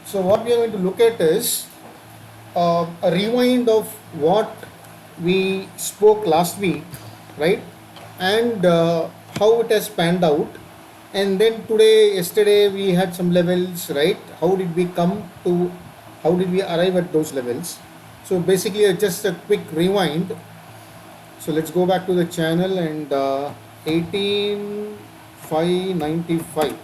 So what we are going to look at is a rewind of what we spoke last week, right? And how it has panned out. And then today, yesterday, we had some levels, right? How did we come to, how did we arrive at those levels? So basically, just a quick rewind. So let's go back to the channel and 18595.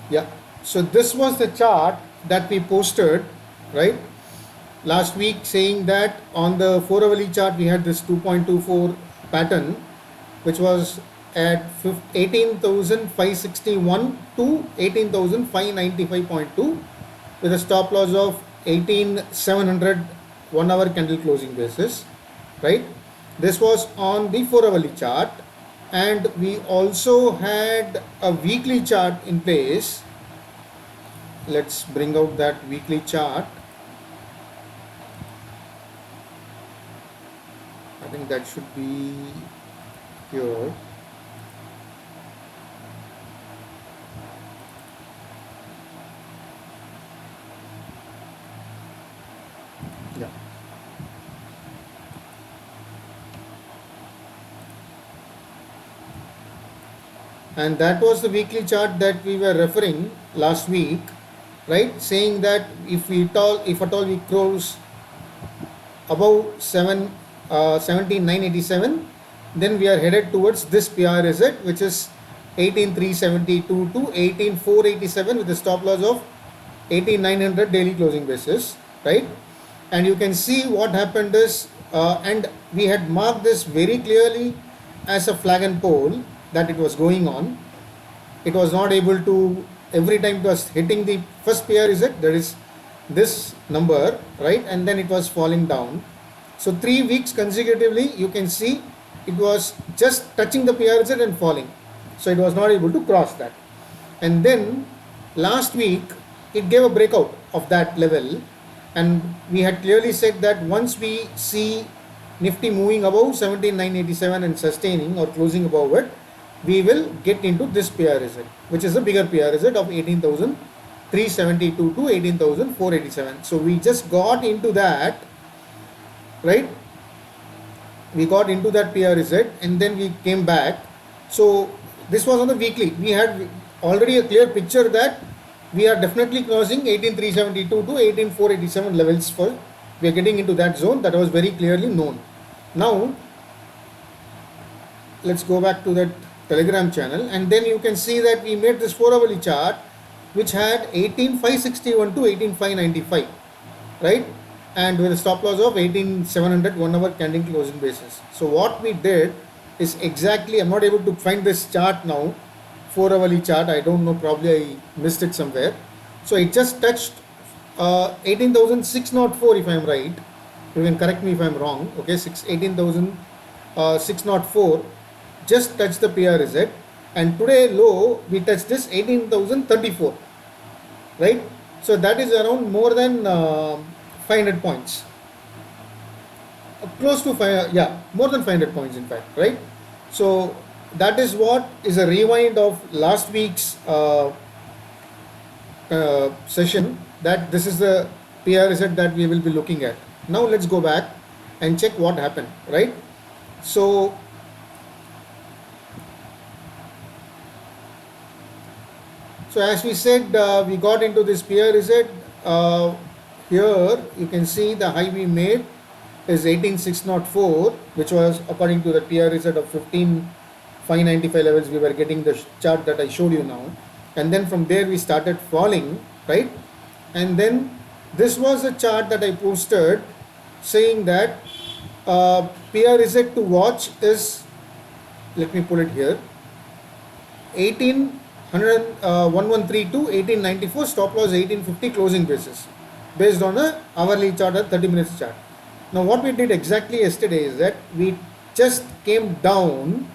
Yeah. So this was the chart that we posted, right? Last week, saying that on the 4-hourly chart we had this 2.24 pattern, which was at 18,561 to 18,595.2 with a stop loss of 18,700 1 hour candle closing basis, right? This was on the 4-hourly chart, and we also had a weekly chart in place. Let's bring out that weekly chart. I think that should be here. Yeah. And that was the weekly chart that we were referring last week, right? Saying that if at all we close above 17,987, then we are headed towards this PRZ, which is 18,372 to 18,487 with a stop loss of 18,900 daily closing basis, right? And you can see what happened is, and we had marked this very clearly as a flag and pole that it was going on. It was not able to, every time it was hitting the first PRZ, that is this number, right? And then it was falling down. So 3 weeks consecutively, you can see it was just touching the PRZ and falling. So it was not able to cross that. And then last week, it gave a breakout of that level. And we had clearly said that once we see Nifty moving above 17,987 and sustaining or closing above it, we will get into this PRZ, which is a bigger PRZ of 18,372 to 18,487. So we just got into that, right? We got into that PRZ and then we came back. So this was on the weekly. We had already a clear picture that we are definitely crossing 18,372 to 18,487 levels for, we are getting into that zone. That was very clearly known. Now let's go back to that Telegram channel, and then you can see that we made this 4-hourly chart which had 18,561 to 18,595, right? And with a stop loss of 18,700 1 hour candle closing basis. So what we did is exactly, I'm not able to find this chart now, 4-hourly chart, I don't know, probably I missed it somewhere. So it just touched 18,604 if I'm right. You can correct me if I'm wrong. Okay, 18,604 just touched the PRZ, and today low we touched this 18,034, right? So that is around more than 500 points, close to more than 500 points in fact, right? So that is what is a rewind of last week's session, that this is the PRZ that we will be looking at. Now let's go back and check what happened, right? So as we said, we got into this PRZ. Here you can see the high we made is 18,604, which was according to the PRZ of 15,595 levels. We were getting the chart that I showed you now, and then from there we started falling, right? And then this was a chart that I posted saying that PRZ to watch is, let me pull it here, 113 to 1894, stop loss 1850, closing basis, based on a hourly chart or 30 minutes chart. Now what we did exactly yesterday is that we just came down,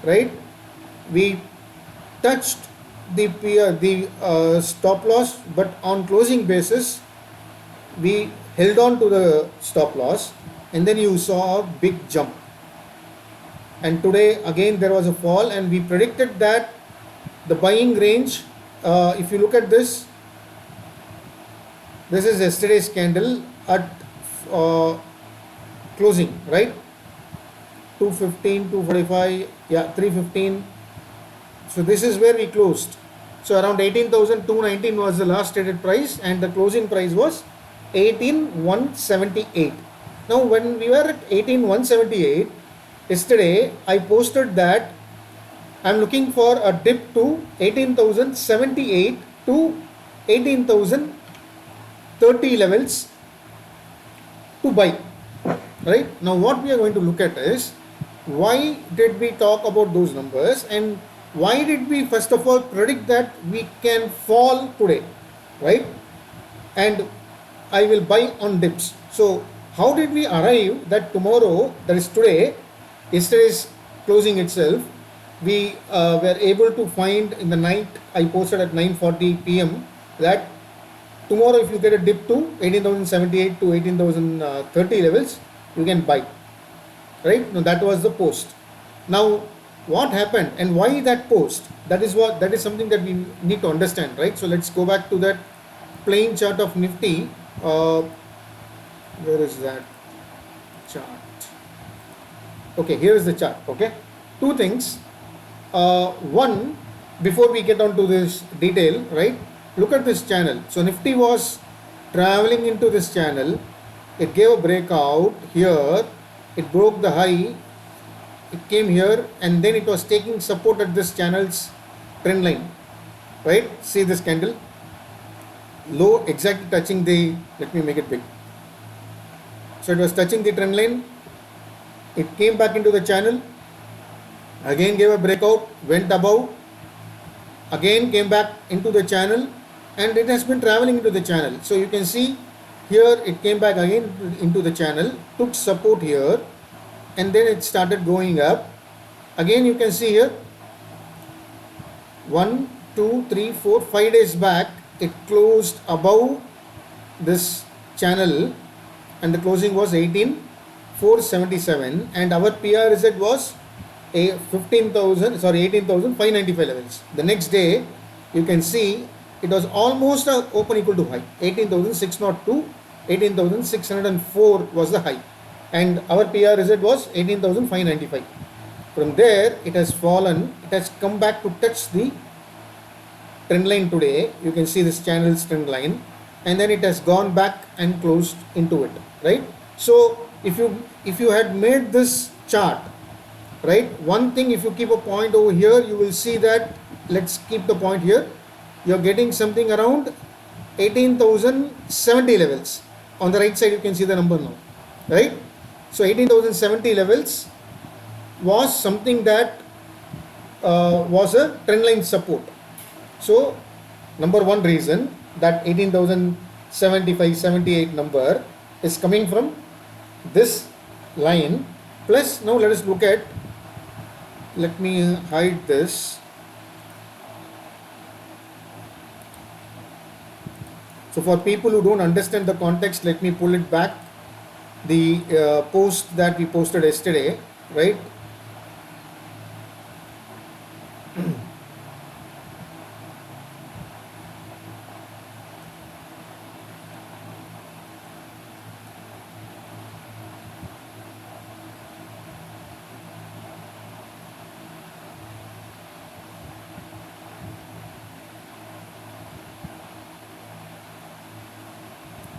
right? We touched the stop loss, but on closing basis we held on to the stop loss, and then you saw a big jump. And today again there was a fall, and we predicted that the buying range, if you look at this, this is yesterday's candle at closing, right? 215, 245, yeah, 315. So this is where we closed. So around 18,219 was the last traded price, and the closing price was 18,178. Now when we were at 18,178 yesterday, I posted that I'm looking for a dip to 18,078 to 18,030 levels to buy. Right? Now what we are going to look at is, why did we talk about those numbers, and why did we first of all predict that we can fall today, right? And I will buy on dips. So how did we arrive that tomorrow, that is today, yesterday's closing itself, we were able to find in the night, I posted at 9:40 p.m. that tomorrow if you get a dip to 18,078 to 18,030 levels, you can buy, right? Now that was the post. Now what happened and why that post, that is something that we need to understand, right? So let's go back to that plain chart of Nifty. Where is that chart? Okay, here is the chart. Okay, two things. One, before we get on to this detail, right, look at this channel. So Nifty was traveling into this channel, it gave a breakout here, it broke the high, it came here, and then it was taking support at this channel's trend line, right? See this candle, low exactly touching the, let me make it big. So it was touching the trend line, it came back into the channel, again gave a breakout, went above, again came back into the channel, and it has been traveling into the channel. So you can see here it came back again into the channel, took support here, and then it started going up. Again you can see here 1, 2, 3, 4, 5 days back it closed above this channel, and the closing was 18,477, and our PRZ was a 18,595 levels. The next day you can see it was almost a open equal to high, 18,602, 18,604 was the high, and our PRZ was 18,595. From there it has fallen, it has come back to touch the trend line today. You can see this channel's trend line, and then it has gone back and closed into it, right? So if you had made this chart, right, one thing, if you keep a point over here, you will see that, let's keep the point here, you're getting something around 18,070 levels. On the right side you can see the number now, right? So 18,070 levels was something that was a trend line support. So number one reason that 18,075, 78 number is coming from this line, plus now let us look at, let me hide this. So for people who don't understand the context, let me pull it back. The post that we posted yesterday, right?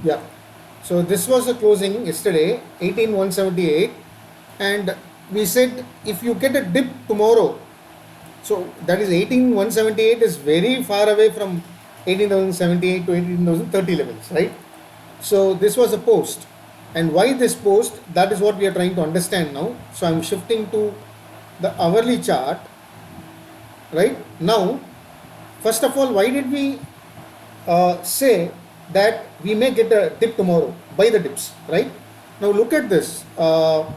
Yeah, so this was the closing yesterday, 18,178, and we said if you get a dip tomorrow, so that is 18,178 is very far away from 18,078 to 18,030 levels, right? So this was a post, and why this post, that is what we are trying to understand now. So I'm shifting to the hourly chart, right? Now, first of all, why did we say that we may get a dip tomorrow? Buy the dips, right? Now look at this. So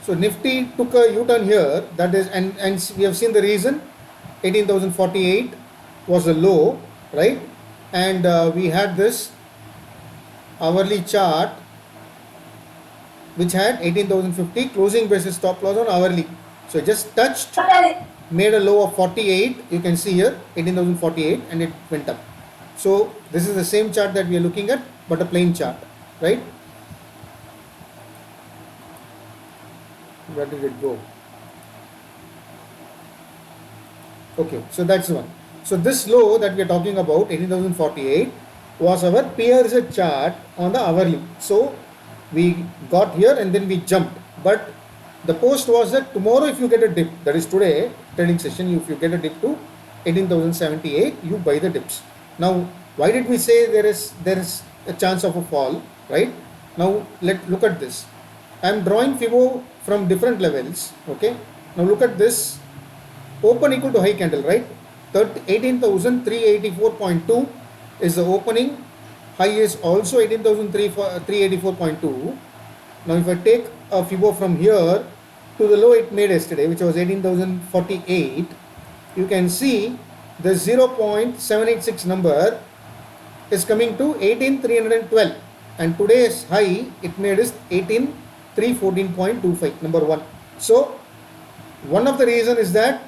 Nifty took a U-turn here, that is, and we have seen the reason. 18,048 was the low, right? And we had this hourly chart which had 18,050 closing basis stop loss on hourly. So it just touched made a low of 48, you can see here 18,048, and it went up. So this is the same chart that we are looking at, but a plain chart, right? Where did it go? Okay, so that's one. So this low that we are talking about, 18,048, was our PRZ chart on the hourly. So we got here and then we jumped. But the post was that tomorrow if you get a dip, that is today trading session, if you get a dip to 18,078, you buy the dips. Now, why did we say there is a chance of a fall, right? Now let's look at this. I am drawing Fibo from different levels. Okay. Now look at this. Open equal to high candle, right? 18,384.2 is the opening. High is also 18,384.2. Now if I take a Fibo from here to the low it made yesterday, which was 18,048, you can see the 0.786 number is coming to 18,312, and today's high it made is 18,314.25, number one. So one of the reason is that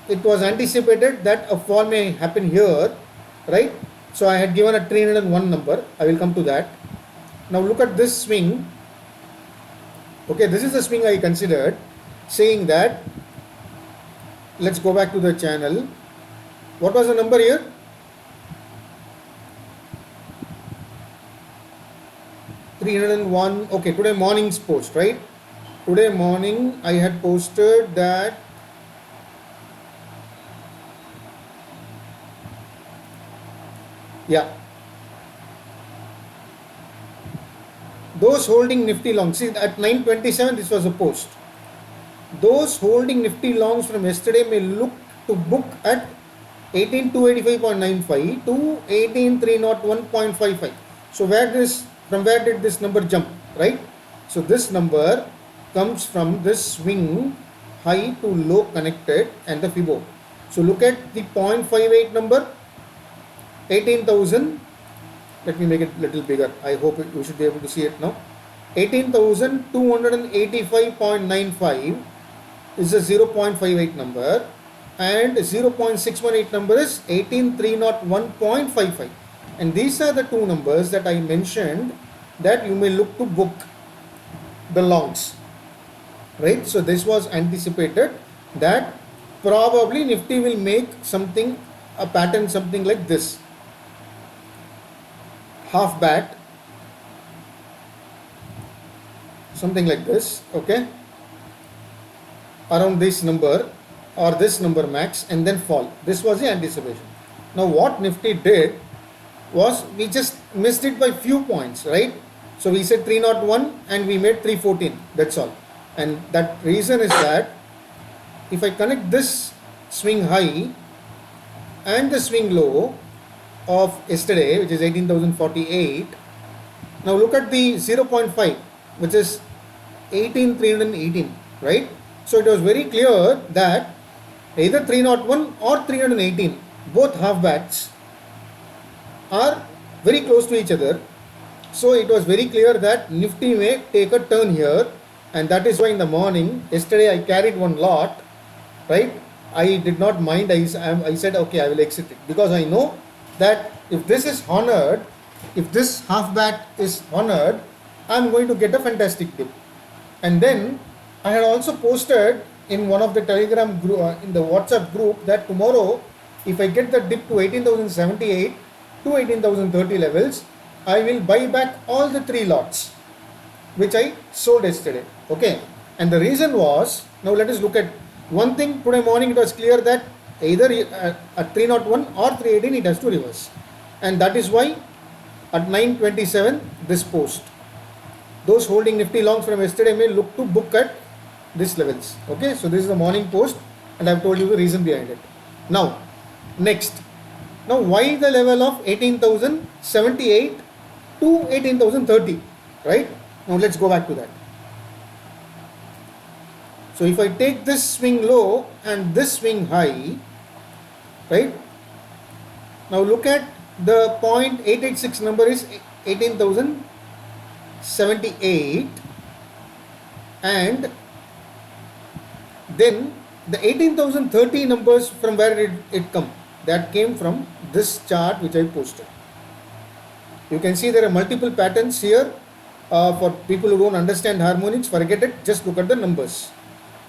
it was anticipated that a fall may happen here, right? So I had given a 301 number. I will come to that. Now look at this swing. Okay, this is the swing I considered, saying that, let's go back to the channel. What was the number here? $301. Okay, today morning's post, right? Today morning I had posted that those holding Nifty long, see at 9:27 this was a post. Those holding Nifty longs from yesterday may look to book at 18,285.95 to 18,301.55. So from where did this number jump, right? So this number comes from this swing high to low connected and the Fibo. So look at the 0.58 number, 18,000. Let me make it a little bigger. I hope you should be able to see it now. 18,285.95 is a 0.58 number, and 0.618 number is 18,301.55. And these are the two numbers that I mentioned that you may look to book the longs, right? So this was anticipated that probably Nifty will make something, a pattern something like this. Half bat, something like this, okay, around this number or this number max, and then fall. This was the anticipation. Now what Nifty did was we just missed it by few points, right? So we said 301 and we made 314, that's all. And that reason is that if I connect this swing high and the swing low of yesterday, which is 18,048, now look at the 0.5, which is 18,318, right? So it was very clear that either 301 or 318, both half bats are very close to each other. So it was very clear that Nifty may take a turn here, and that is why in the morning yesterday I carried one lot, right? I did not mind. I said okay, I will exit it, because I know that if this is honored, if this half bat is honored, I am going to get a fantastic dip. And then I had also posted in one of the Telegram group, in the WhatsApp group, that tomorrow if I get the dip to 18,078 to 18,030 levels, I will buy back all the three lots which I sold yesterday. Okay, and the reason was, now let us look at one thing. Today morning it was clear that either at 301 or 318 it has to reverse, and that is why at 9:27 this post, those holding Nifty longs from yesterday may look to book at these levels. Okay, so this is the morning post, and I have told you the reason behind it. Now next, now why the level of 18,078 to 18,030, right? Now let's go back to that. So if I take this swing low and this swing high, right? Now look at the 0.886 number is 18,078, and then The 18,030 numbers, from where did it come? That came from this chart which I posted. You can see there are multiple patterns here. For people who don't understand harmonics, forget it, just look at the numbers.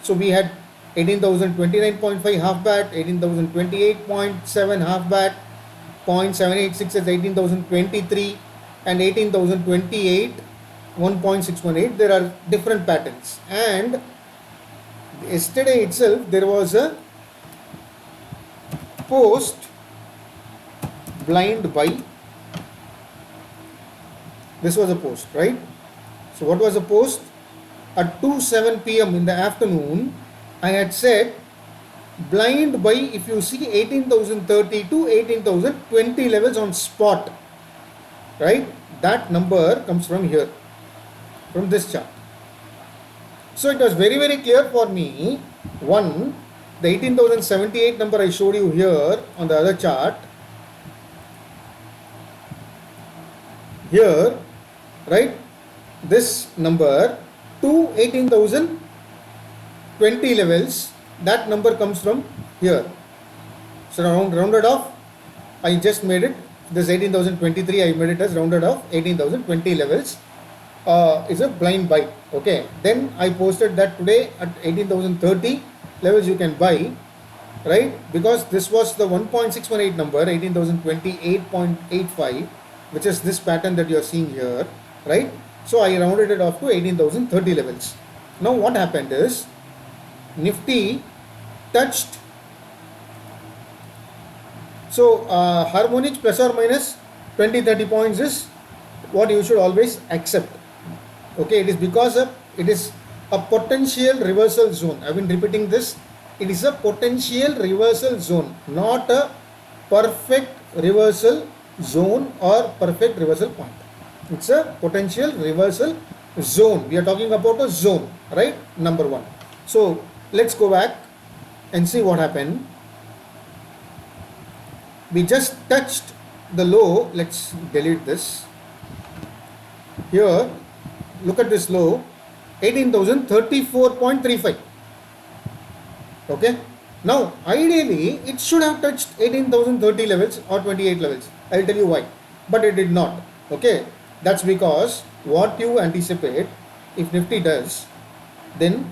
So we had 18,029.5 half bat, 18,028.7 half bat, 0.786 is 18,023, and 18,028 1.618. There are different patterns, and yesterday itself there was a post blind buy. This was a post, right? So what was the post? At 2:07 p.m. in the afternoon, I had said blind buy if you see 18,030 to 18,020 levels on spot, right? That number comes from here, from this chart. So it was very, very clear for me. One, the 18,078 number I showed you here on the other chart, here, right? This number to 18,020 levels, that number comes from here. So rounded off, I just made it, this 18,023, I made it as rounded off 18,020 levels. Is a blind buy. Okay, then I posted that today at 18,030 levels you can buy, right? Because this was the 1.618 number, 18,028.85, which is this pattern that you are seeing here, right? So I rounded it off to 18,030 levels. Now what happened is Nifty touched, so harmonics plus or minus 20-30 points is what you should always accept. Okay, it is because of, it is a potential reversal zone. I have been repeating this. It is a potential reversal zone, not a perfect reversal zone or perfect reversal point. It's a potential reversal zone. We are talking about a zone, right? Number one. So let's go back and see what happened. We just touched the low. Let's delete this. Here, look at this low, 18,034.35. Okay. Now, ideally, it should have touched 18,030 levels or 28 levels. I will tell you why. But it did not. Okay. That's because what you anticipate, if Nifty does, then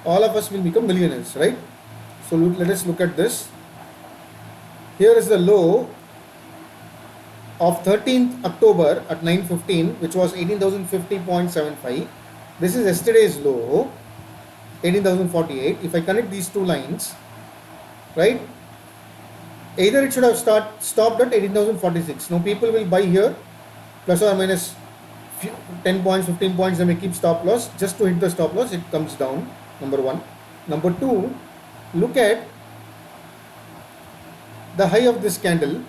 all of us will become millionaires, right? So let us look at this. Here is the low of 13th October at 9:15, which was 18,050.75. This is yesterday's low, 18,048. If I connect these two lines, right, either it should have stopped at 18,046. Now people will buy here, plus or minus 10 points, 15 points, they may keep stop loss. Just to hit the stop loss, it comes down, number one. Number two, look at the high of this candle.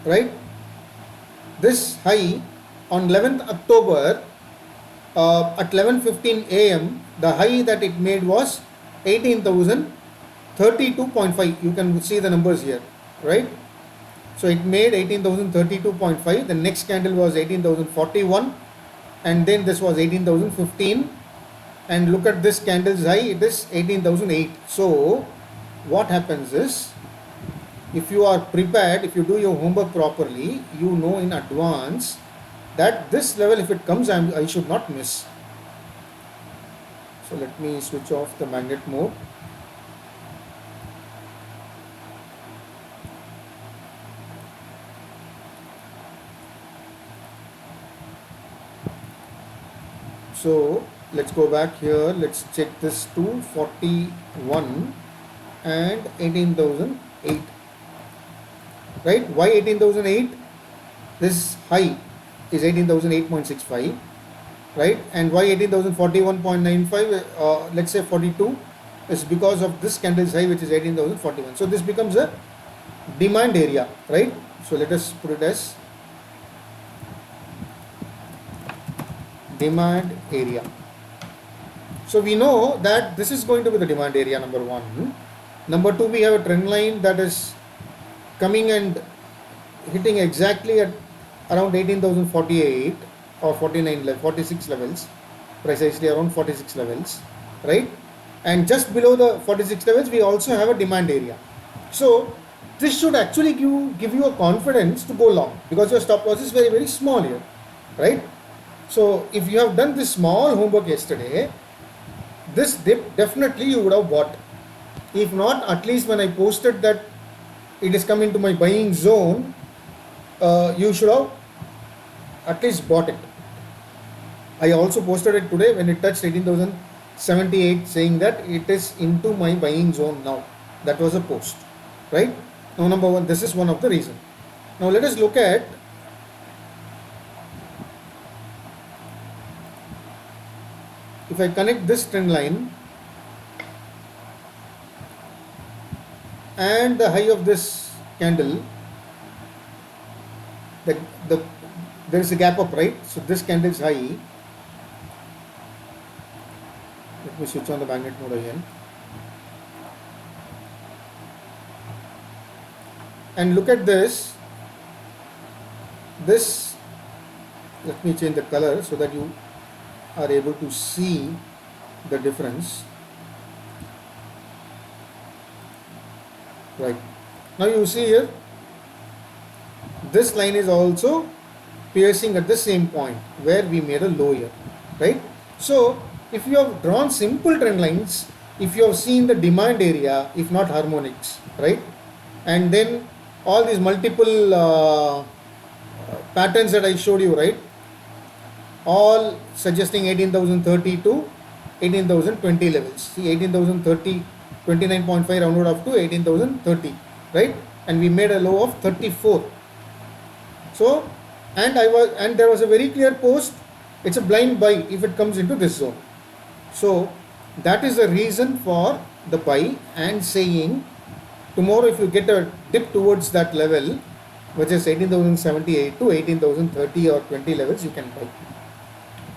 Right? This high on 11th October at 11:15 a.m., the high that it made was 18,032.5. You can see the numbers here, right? So it made 18,032.5. The next candle was 18,041, and then this was 18,015. And look at this candle's high, it is 18,008. So what happens is, if you are prepared, if you do your homework properly, you know in advance that this level, if it comes, I should not miss. So let me switch off the magnet mode. So let's go back here. Let's check this 241 and 18,008. Right? Why 18,008? This high is 18,008.65. Right? And why 18,041.95? Let's say 42 is because of this candle's high, which is 18,041. So this becomes a demand area. Right? So let us put it as demand area. So we know that this is going to be the demand area, number one. Number two, we have a trend line that is coming and hitting exactly at around 18,048, or 46 levels, precisely around 46 levels, right? And just below the 46 levels we also have a demand area. So this should actually give you a confidence to go long, because your stop loss is very, very small here, right? So if you have done this small homework yesterday, this dip definitely you would have bought. If not, at least when I posted that it is coming to my buying zone, you should have at least bought it. I also posted it today when it touched 18,078, saying that it is into my buying zone now. That was a post, right? Now, number one, this is one of the reasons. Now let us look at if I connect this trend line and the high of this candle, there is a gap up, right? So this candle is high. Let me switch on the magnet mode again. And look at this. Let me change the color so that you are able to see the difference. Right. Now you see here, this line is also piercing at the same point where we made a low here, right? So if you have drawn simple trend lines, if you have seen the demand area, if not harmonics, right? And then all these multiple patterns that I showed you, right? All suggesting 18,030 to 18,020 levels. See, 18,030, 29.5 rounded up to 18,030, right? And we made a low of 34. So, and there was a very clear post. It's a blind buy if it comes into this zone. So that is the reason for the buy, and saying tomorrow if you get a dip towards that level, which is 18,078 to 18,030 or 20 levels, you can buy.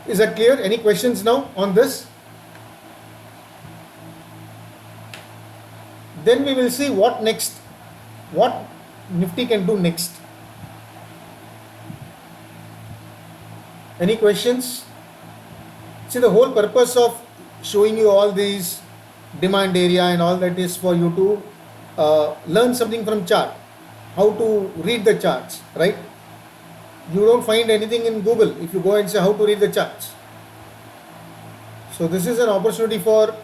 Is that clear? Any questions now on this? Then we will see what next, what Nifty can do next. Any questions? See, the whole purpose of showing you all these demand area and all that is for you to learn something from chart, how to read the charts, right? You don't find anything in Google if you go and say how to read the charts. So this is an opportunity for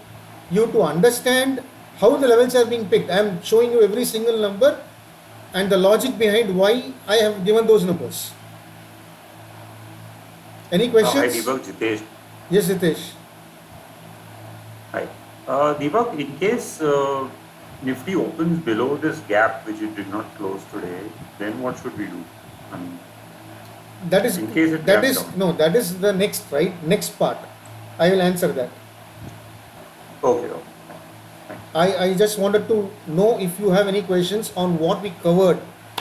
you to understand how the levels are being picked. I am showing you every single number and the logic behind why I have given those numbers. Any questions? Hi Deepak, Jitesh. Yes, Jitesh. Hi. Deepak, in case Nifty opens below this gap which it did not close today, then what should we do? I mean, That is, in case it that gaps is, down. no, that is the next, right? Next part. I will answer that. Okay. I just wanted to know if you have any questions on what we covered,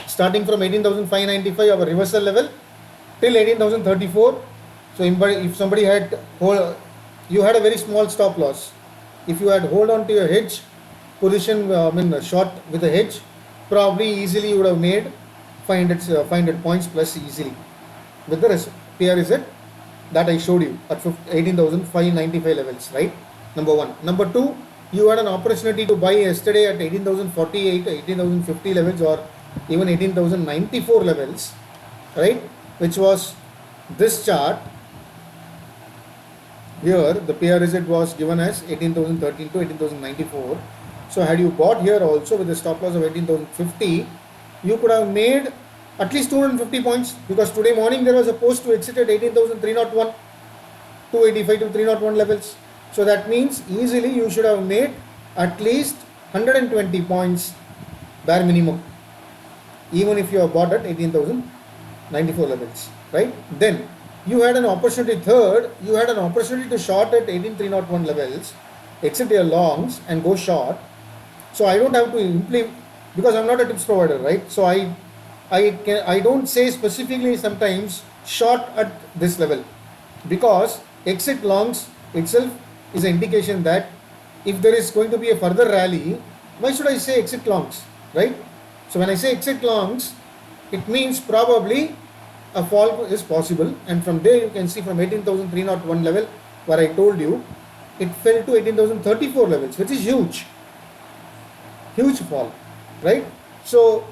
starting from 18,595, our reversal level, till 18,034. So if somebody had, you had a very small stop loss. If you had hold on to your hedge position, short with a hedge, probably easily you would have made 500 points plus easily with the PRZ that I showed you at 18,595 levels, right? Number one. Number two, you had an opportunity to buy yesterday at 18,048, 18,050 levels, or even 18,094 levels, right? Which was this chart. Here the PRZ was given as 18,013 to 18,094. So had you bought here also with a stop loss of 18,050, you could have made at least 250 points, because today morning there was a post to exit at 18,301, 285 to 301 levels. So that means easily you should have made at least 120 points bare minimum, even if you have bought at 18,094 levels, right? Then you had an opportunity, third, you had an opportunity to short at 18,301 levels, exit your longs and go short. So I don't have to implement, because I'm not a tips provider, right? So I don't say specifically sometimes short at this level, because exit longs itself is an indication that if there is going to be a further rally, why should I say exit longs, right? So when I say exit longs, it means probably a fall is possible, and from there you can see from 18,301 level where I told you, it fell to 18,034 levels, which is huge fall, right? So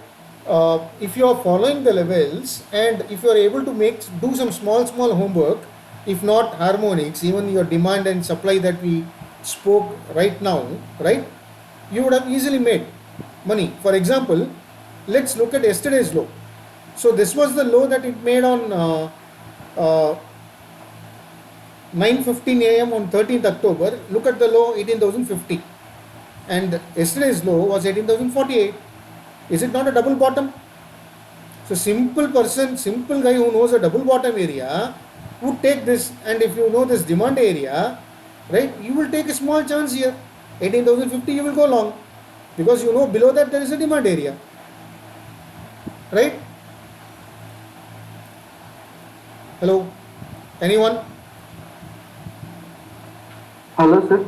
if you are following the levels and if you are able to do some small homework, if not harmonics, even your demand and supply that we spoke right now, right, you would have easily made money. For example, let's look at yesterday's low. So this was the low that it made on 9:15 a.m. on 13th October. Look at the low, 18,050, and yesterday's low was 18,048. Is it not a double bottom? So simple guy who knows a double bottom area would take this, and if you know this demand area, right, you will take a small chance here. 18,050 you will go long, because you know below that there is a demand area, right? Hello, anyone? Hello, sir.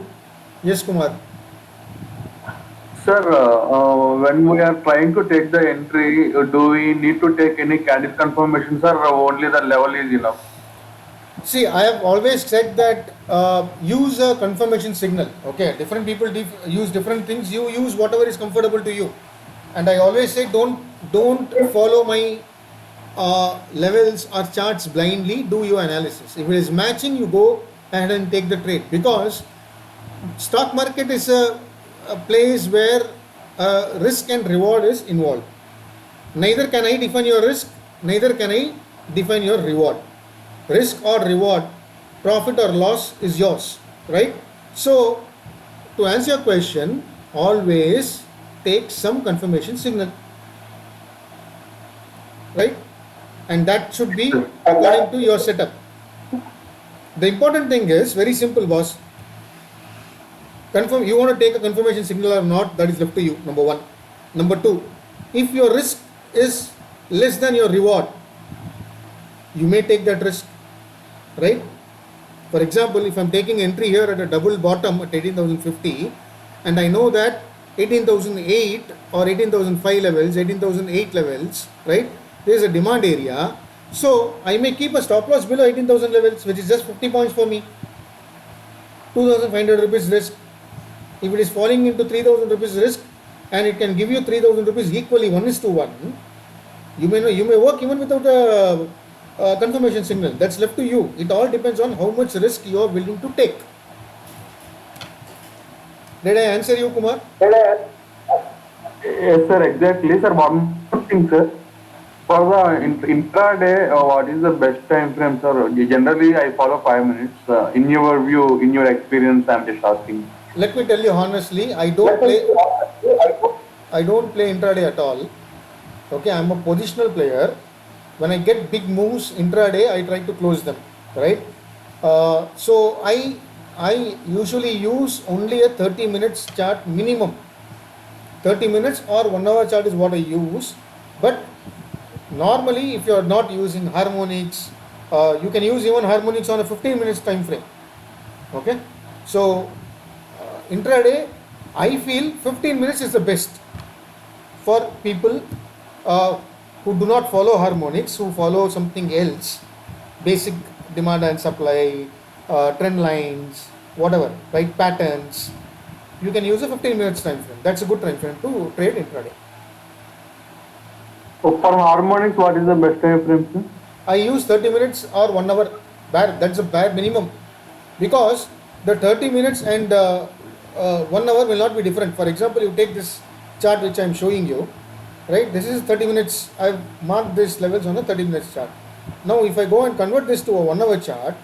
Yes, Kumar. Sir, when we are trying to take the entry, do we need to take any candle confirmation, sir, or only the level is enough? See, I have always said that use a confirmation signal. Okay, different people use different things. You use whatever is comfortable to you. And I always say don't follow my levels or charts blindly. Do your analysis. If it is matching, you go ahead and take the trade, because stock market is a place where risk and reward is involved. Neither can I define your risk, neither can I define your reward. Risk or reward, profit or loss is yours, right? So to answer your question, always take some confirmation signal, right? And that should be according to your setup. The important thing is very simple, boss. Confirm you want to take a confirmation signal or not, that is left to you, number one. Number two, if your risk is less than your reward, you may take that risk, right? For example, if I'm taking entry here at a double bottom at 18,050, and I know that 18,008 or 18,005 levels, 18,008 levels, right, there is a demand area, so I may keep a stop loss below 18,000 levels, which is just 50 points for me, 2,500 rupees risk. If it is falling into 3,000 rupees risk and it can give you 3,000 rupees equally 1:1, you may work even without a confirmation signal. That's left to you. It all depends on how much risk you are willing to take. Did I answer you, Kumar? Yes, sir, exactly. Sir, one more thing, sir. For the intraday, what is the best time frame, sir? Generally, I follow 5 minutes. In your view, in your experience, I'm just asking. Let me tell you honestly, I don't play intraday at all. Okay, I'm a positional player. When I get big moves intraday, I try to close them, right? So I usually use only a 30 minutes chart minimum. 30 minutes or 1 hour chart is what I use. But normally, if you are not using harmonics, you can use even harmonics on a 15 minutes time frame. Okay, so intraday, I feel 15 minutes is the best for people who do not follow harmonics, who follow something else, basic demand and supply, trend lines, whatever, right, patterns. You can use a 15 minutes time frame. That's a good time frame to trade intraday. So for harmonics, what is the best time frame, sir? I use 30 minutes or 1 hour. That's a bare minimum, because the 30 minutes and 1 hour will not be different. For example, you take this chart which I am showing you, right? This is 30 minutes. I've marked these levels on a 30 minutes chart. Now, if I go and convert this to a 1 hour chart,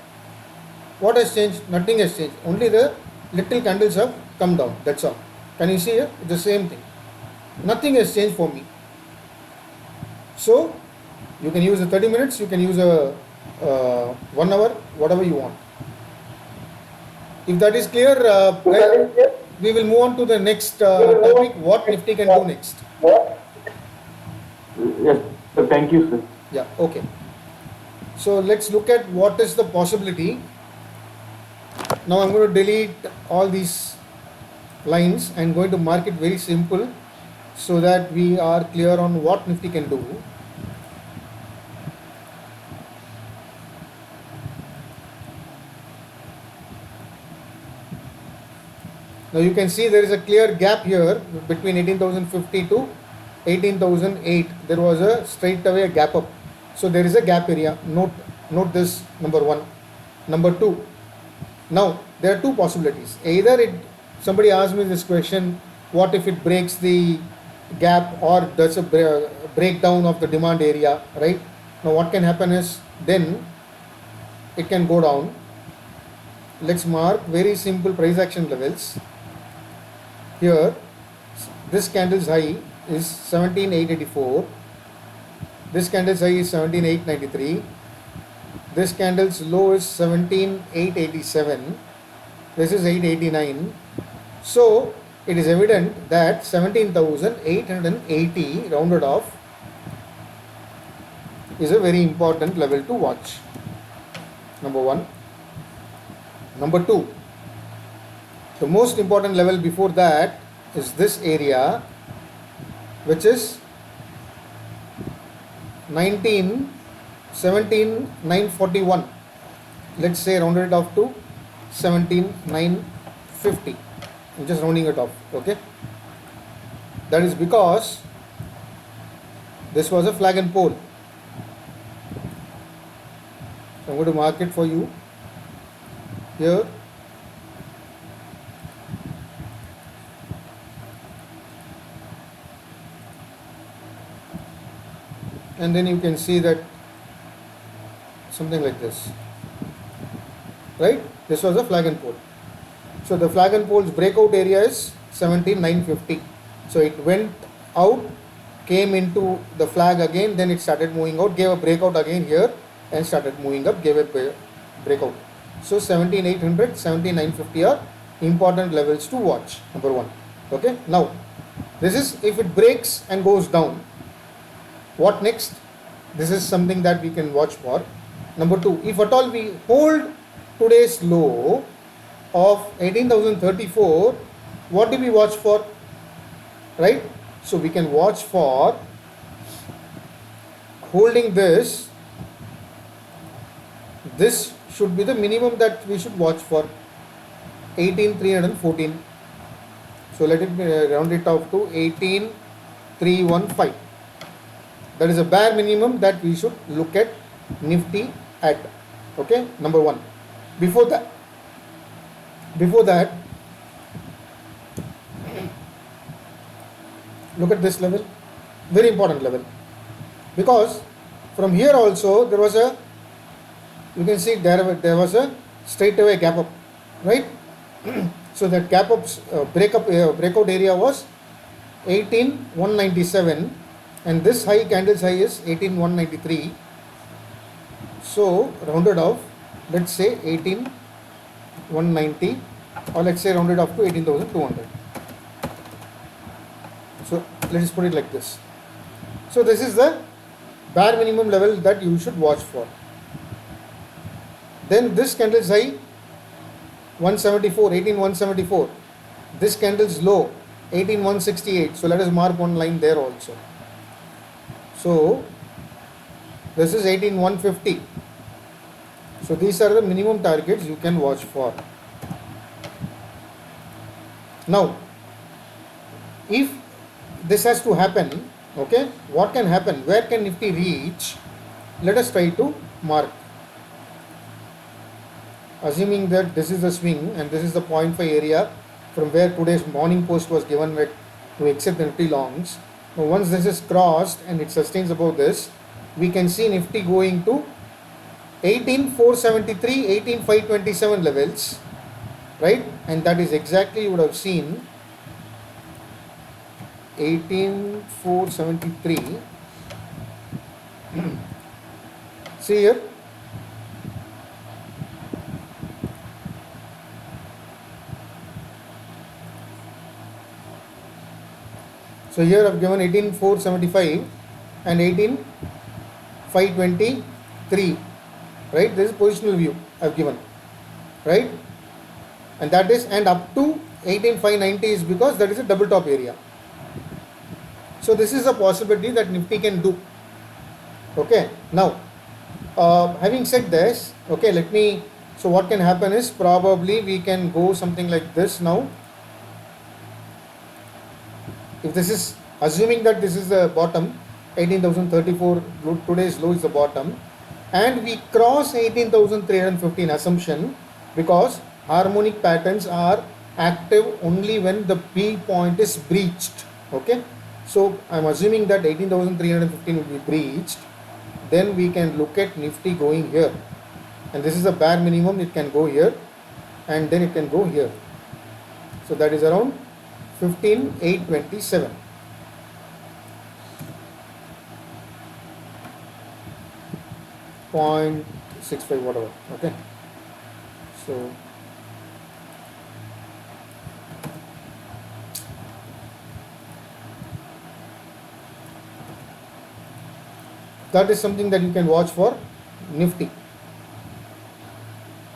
what has changed? Nothing has changed. Only the little candles have come down. That's all. Can you see here? It's the same thing. Nothing has changed for me. So, you can use a 30 minutes, you can use a 1 hour, whatever you want. If that is clear, we will move on to the next topic, what Nifty can do next. Yes, sir, thank you, sir. Yeah, okay. So let's look at what is the possibility. Now I'm going to delete all these lines. I'm going to mark it very simple so that we are clear on what Nifty can do. Now you can see there is a clear gap here between 18,050 to 18,008. There was a straight away gap up. So there is a gap area. Note this, number one. Number two. Now there are two possibilities. Either somebody asked me this question, what if it breaks the gap or does a breakdown of the demand area, right? Now what can happen is then it can go down. Let's mark very simple price action levels. Here this candle's high is 17,884, this candle's high is 17,893, this candle's low is 17,887, this is 889. So it is evident that 17,880 rounded off is a very important level to watch. Number one. Number two, the most important level before that is this area, which is 17,941. Let's say rounded it off to 17,950. I'm just rounding it off, okay? That is because this was a flag and pole. So I'm going to mark it for you here. And then you can see that something like this, right? This was a flag and pole. So the flag and pole's breakout area is 17,950. So it went out, came into the flag again, then it started moving out, gave a breakout again here and started moving up, gave a breakout. So 17,800, 17,950 are important levels to watch, number one. Okay, now this is if it breaks and goes down. What next? This is something that we can watch for. Number two, if at all we hold today's low of 18,034, what do we watch for? Right? So we can watch for holding this. This should be the minimum that we should watch for, 18,314. So let it be, round it off to 18,315. That is a bare minimum that we should look at Nifty at. Okay, number one. Before that, look at this level, very important level, because from here also there was a, you can see there was a straight away gap up, right? So that gap up's breakout area was 18,197, and this high candle's high is 18,193. So rounded off, let's say 18,190, or let's say rounded off to 18,200. So let's put it like this. So this is the bare minimum level that you should watch for. Then this candle's high 174, 18,174. This candle's low 18,168. So let us mark one line there also. So this is 18,150. So these are the minimum targets you can watch for. Now, if this has to happen, okay, what can happen? Where can Nifty reach? Let us try to mark. Assuming that this is the swing and this is the 0.5 area from where today's morning post was given to exit the Nifty longs. Now once this is crossed and it sustains above this, we can see Nifty going to 18,473, 18,527 levels, right? And that is exactly you would have seen 18,473. See here. So here I have given 18,475 and 18,523, right? This is positional view I have given, right? And that is, and up to 18,590 is because that is a double top area. So this is a possibility that Nifty can do. Okay, now having said this, okay, so what can happen is probably we can go something like this now. if this is assuming that this is the bottom, 18,034 today's low is the bottom, and we cross 18,315 assumption, because harmonic patterns are active only when the B point is breached. Okay, so I'm assuming that 18,315 will be breached. Then we can look at Nifty going here, and this is the bare minimum. It can go here, and then it can go here. So that is around 15,827. .65 whatever. Okay, so that is something that you can watch for Nifty.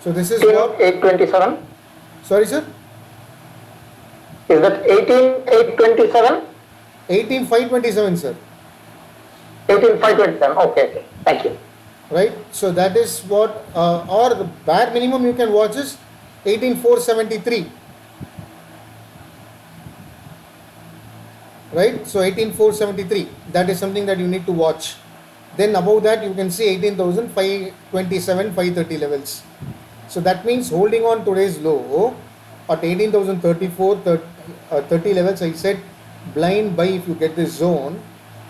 So this is what. 827. Sorry, sir. Is that 18827? 18,527, sir. 18527. Okay. Thank you. Right. So that is what, or the bare minimum you can watch is 18,473. Right. So 18,473. That is something that you need to watch. Then above that you can see 18,527, 530 levels. So that means holding on today's low at 18,034, 30 levels. I said blind buy if you get this zone.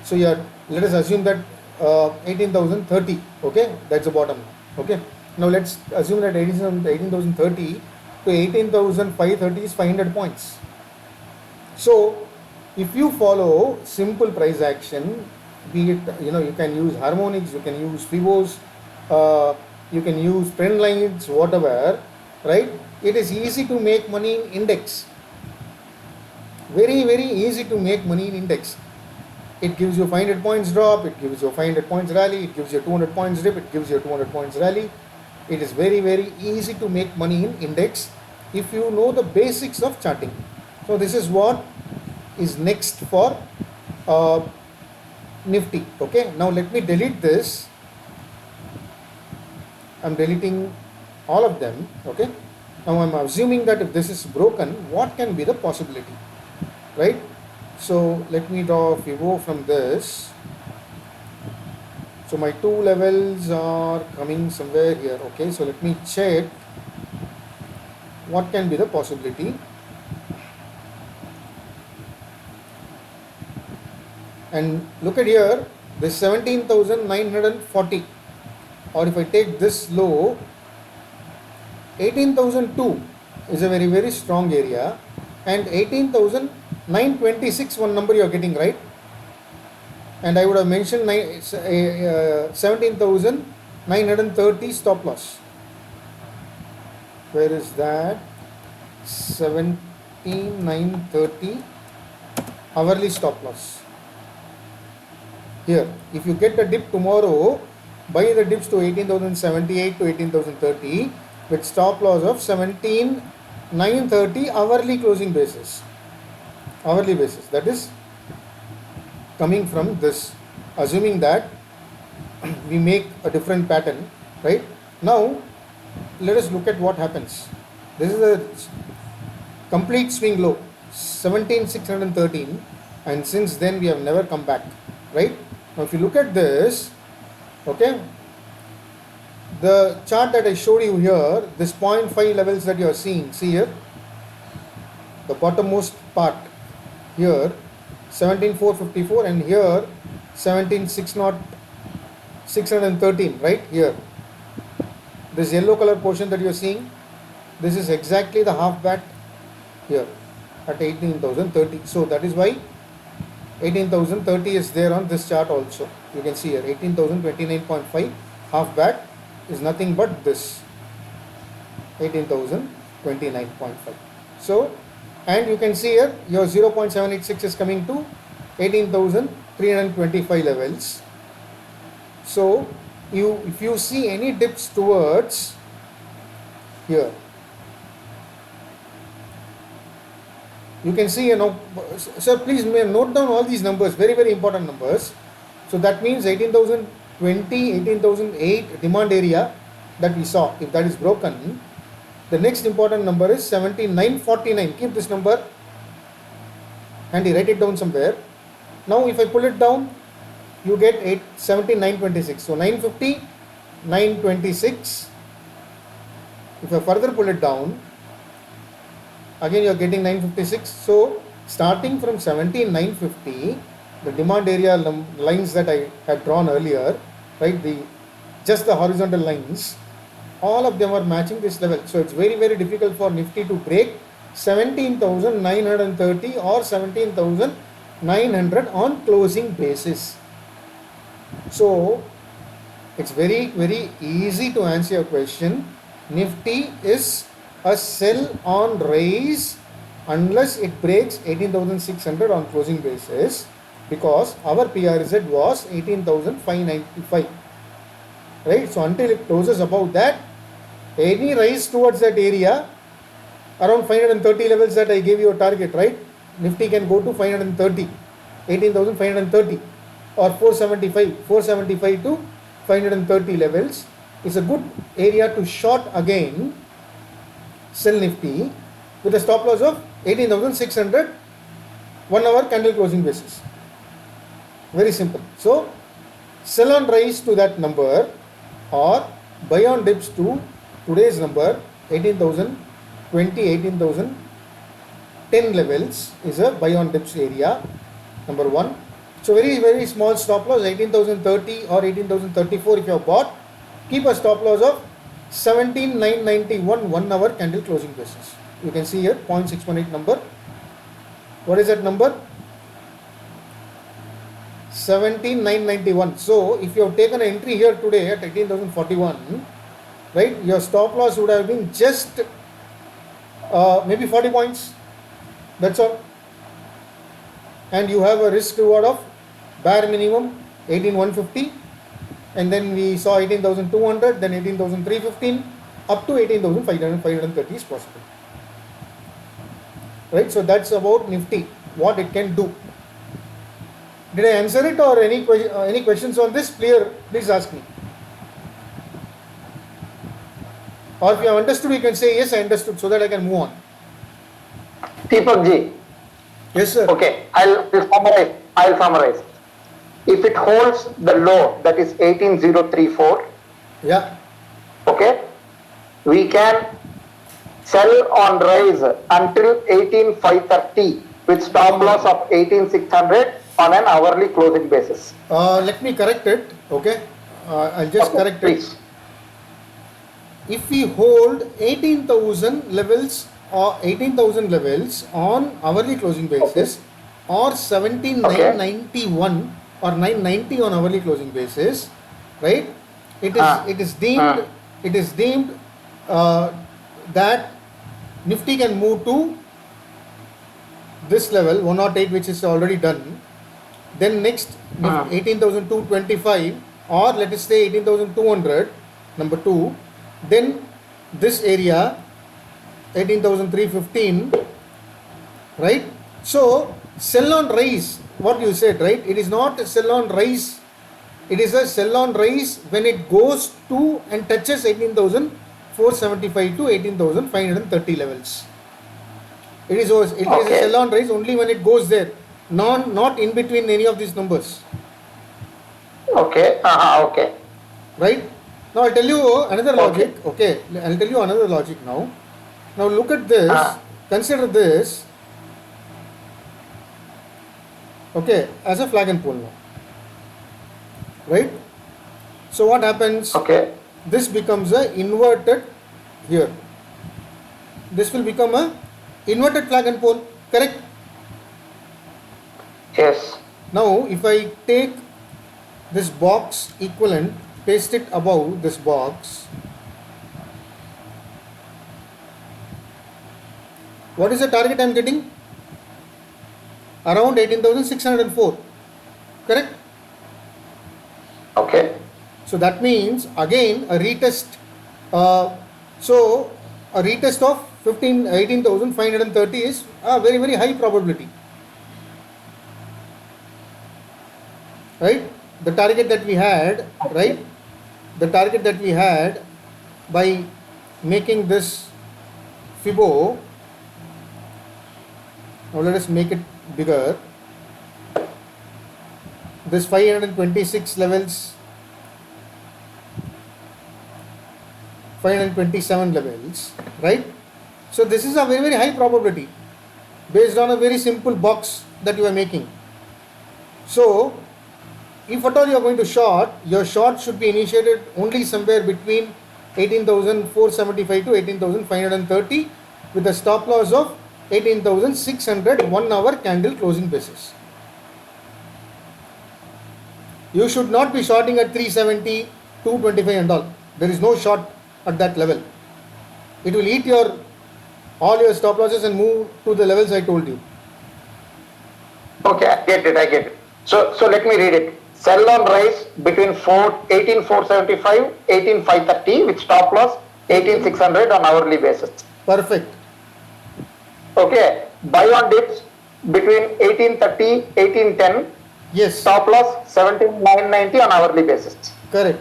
So let us assume that 18,030. Okay, that's the bottom. Okay, now let's assume that 18,030 to 18,530 is 500 points. So if you follow simple price action, be it, you can use harmonics, you can use Fibos, you can use trend lines, whatever, right? It is easy to make money in index. Very, very easy to make money in index. It gives you 500 points drop, it gives you 500 points rally, it gives you 200 points dip, it gives you 200 points rally. It is very, very easy to make money in index if you know the basics of charting. So this is what is next for Nifty. Okay, now let me delete this. I'm deleting all of them. Okay, now I'm assuming that if this is broken, what can be the possibility, right? So let me draw a Fibo from this. So my two levels are coming somewhere here. Okay, so let me check what can be the possibility. And look at here, this 17,940, or if I take this low, 18,002 is a very, very strong area, and 18,926 one number you are getting, right? And I would have mentioned 17,930 stop loss. Where is that? 17,930 hourly stop loss. Here, if you get a dip tomorrow, buy the dips to 18,078 to 18,030 with stop loss of 17,930 hourly closing basis. Hourly basis, that is coming from this, assuming that we make a different pattern, right? Now, let us look at what happens. This is a complete swing low, 17,613, and since then we have never come back, right? Now, if you look at this, okay, the chart that I showed you here, this 0.5 levels that you are seeing, see here, the bottommost part here, 17,454, and here 17,613, right here. This yellow color portion that you are seeing, this is exactly the half bat here at 18,030. So that is why 18,030 is there on this chart also. You can see here 18,029.5 half bat is nothing but this 18,029.5. So, and you can see here your 0.786 is coming to 18,325 levels. So if you see any dips towards here, you can see, sir, please note down all these numbers, very, very important numbers. So that means 18,020, 18,008 demand area that we saw, if that is broken, the next important number is 17,949. Keep this number. Handy, write it down somewhere. Now if I pull it down, you get 17,926. So 950, 926. If I further pull it down, again you are getting 956. So starting from 17,950, the demand area lines that I had drawn earlier, right, just the horizontal lines, all of them are matching this level. So it's very, very difficult for Nifty to break 17,930 or 17,900 on closing basis. So it's very, very easy to answer your question. Nifty is a sell on rise unless it breaks 18,600 on closing basis, because our PRZ was 18,595. Right? So until it closes above that, any rise towards that area, around 530 levels that I gave you a target, right? Nifty can go to 530, 18,530 or 475 to 530 levels is a good area to short again, sell Nifty with a stop loss of 18,600, 1 hour candle closing basis. Very simple. So sell on rise to that number or buy on dips to today's number 18,020, 18,010 levels is a buy on dips area, number 1. So very, very small stop loss, 18,030 or 18,034 if you have bought. Keep a stop loss of 17,991 1 hour candle closing basis. You can see here 0.618 number. What is that number? 17,991. So if you have taken an entry here today at 18,041, right, your stop loss would have been just maybe 40 points. That's all. And you have a risk reward of bare minimum 18,150, and then we saw 18,200, then 18,315, up to 18,530 is possible. Right, so that's about Nifty, what it can do. Did I answer it, or any questions on this? Please ask me. Or if you have understood, you can say yes, I understood, so that I can move on. Deepak ji. Yes, sir. Okay, I'll summarize. If it holds the low, that is 18,034, Yeah. okay, we can sell on rise until 18,530 with stop loss of 18,600 on an hourly closing basis. Let me correct it. Okay. I'll just Okay, correct it. please. If we hold 18,000 levels or 18,000 levels on hourly closing basis, or 17,991 or 990 on hourly closing basis, right? It is deemed that Nifty can move to this level 108, which is already done. Then next 18,225, or let us say 18,200, number 2. Then this area 18,315, right? So sell on rise, what you said, right? It is not a sell on rise. It is a sell on rise when it goes to and touches 18,475 to 18,530 levels. It is a sell on rise only when it goes there, not in between any of these numbers. Okay, okay. Right? Now I'll tell you another logic. Okay, I'll tell you another logic now. Now look at this. Consider this. Okay, as a flag and pole now. Right? So what happens? Okay. This becomes a inverted here. This will become a inverted flag and pole. Correct? Yes. Now if I take this box equivalent, paste it above this box, what is the target I am getting? Around 18,604. Correct? Okay. So that means again a retest. So a retest of 18,530 is a very, very high probability. Right? The target that we had, right? The target that we had by making this Fibo Now let us make it bigger. This 526 levels, 527 levels, right? So this is a very, very high probability based on a very simple box that you are making. So if at all you are going to short, your short should be initiated only somewhere between 18,475 to 18,530 with a stop loss of 18,600 1 hour candle closing basis. You should not be shorting at 370, 225 and all. There is no short at that level. It will eat all your stop losses and move to the levels I told you. Okay, I get it. So let me read it. Sell on rise between 18,475, 18,530 with stop loss 18,600 on hourly basis. Perfect. Okay, buy on dips between 18,30, 18,10, Yes. stop loss 17,990 on hourly basis. Correct.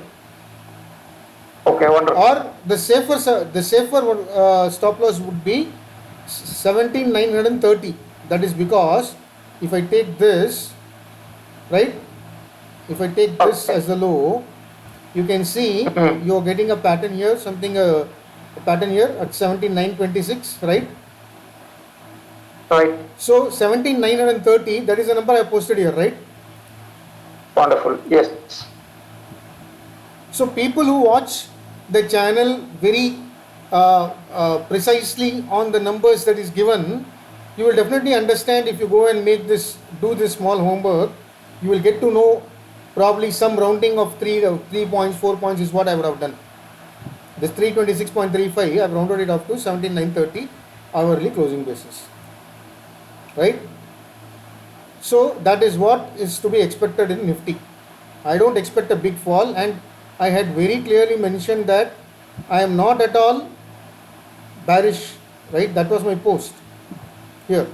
Okay, wonderful. Or the safer stop loss would be 17,930. That is because if I take this, right? If I take this as the low, you can see you are getting a pattern here, a pattern here at 17,926, right? Right, So 17,930, that is the number I posted here, right? wonderful. Yes. So people who watch the channel very precisely on the numbers that is given, you will definitely understand. If you go and do this small homework, you will get to know probably some rounding of 3 points, 4 points is what I would have done. This 326.35, I have rounded it up to 17,930 hourly closing basis, right? So that is what is to be expected in Nifty. I don't expect a big fall, and I had very clearly mentioned that I am not at all bearish, right? That was my post here.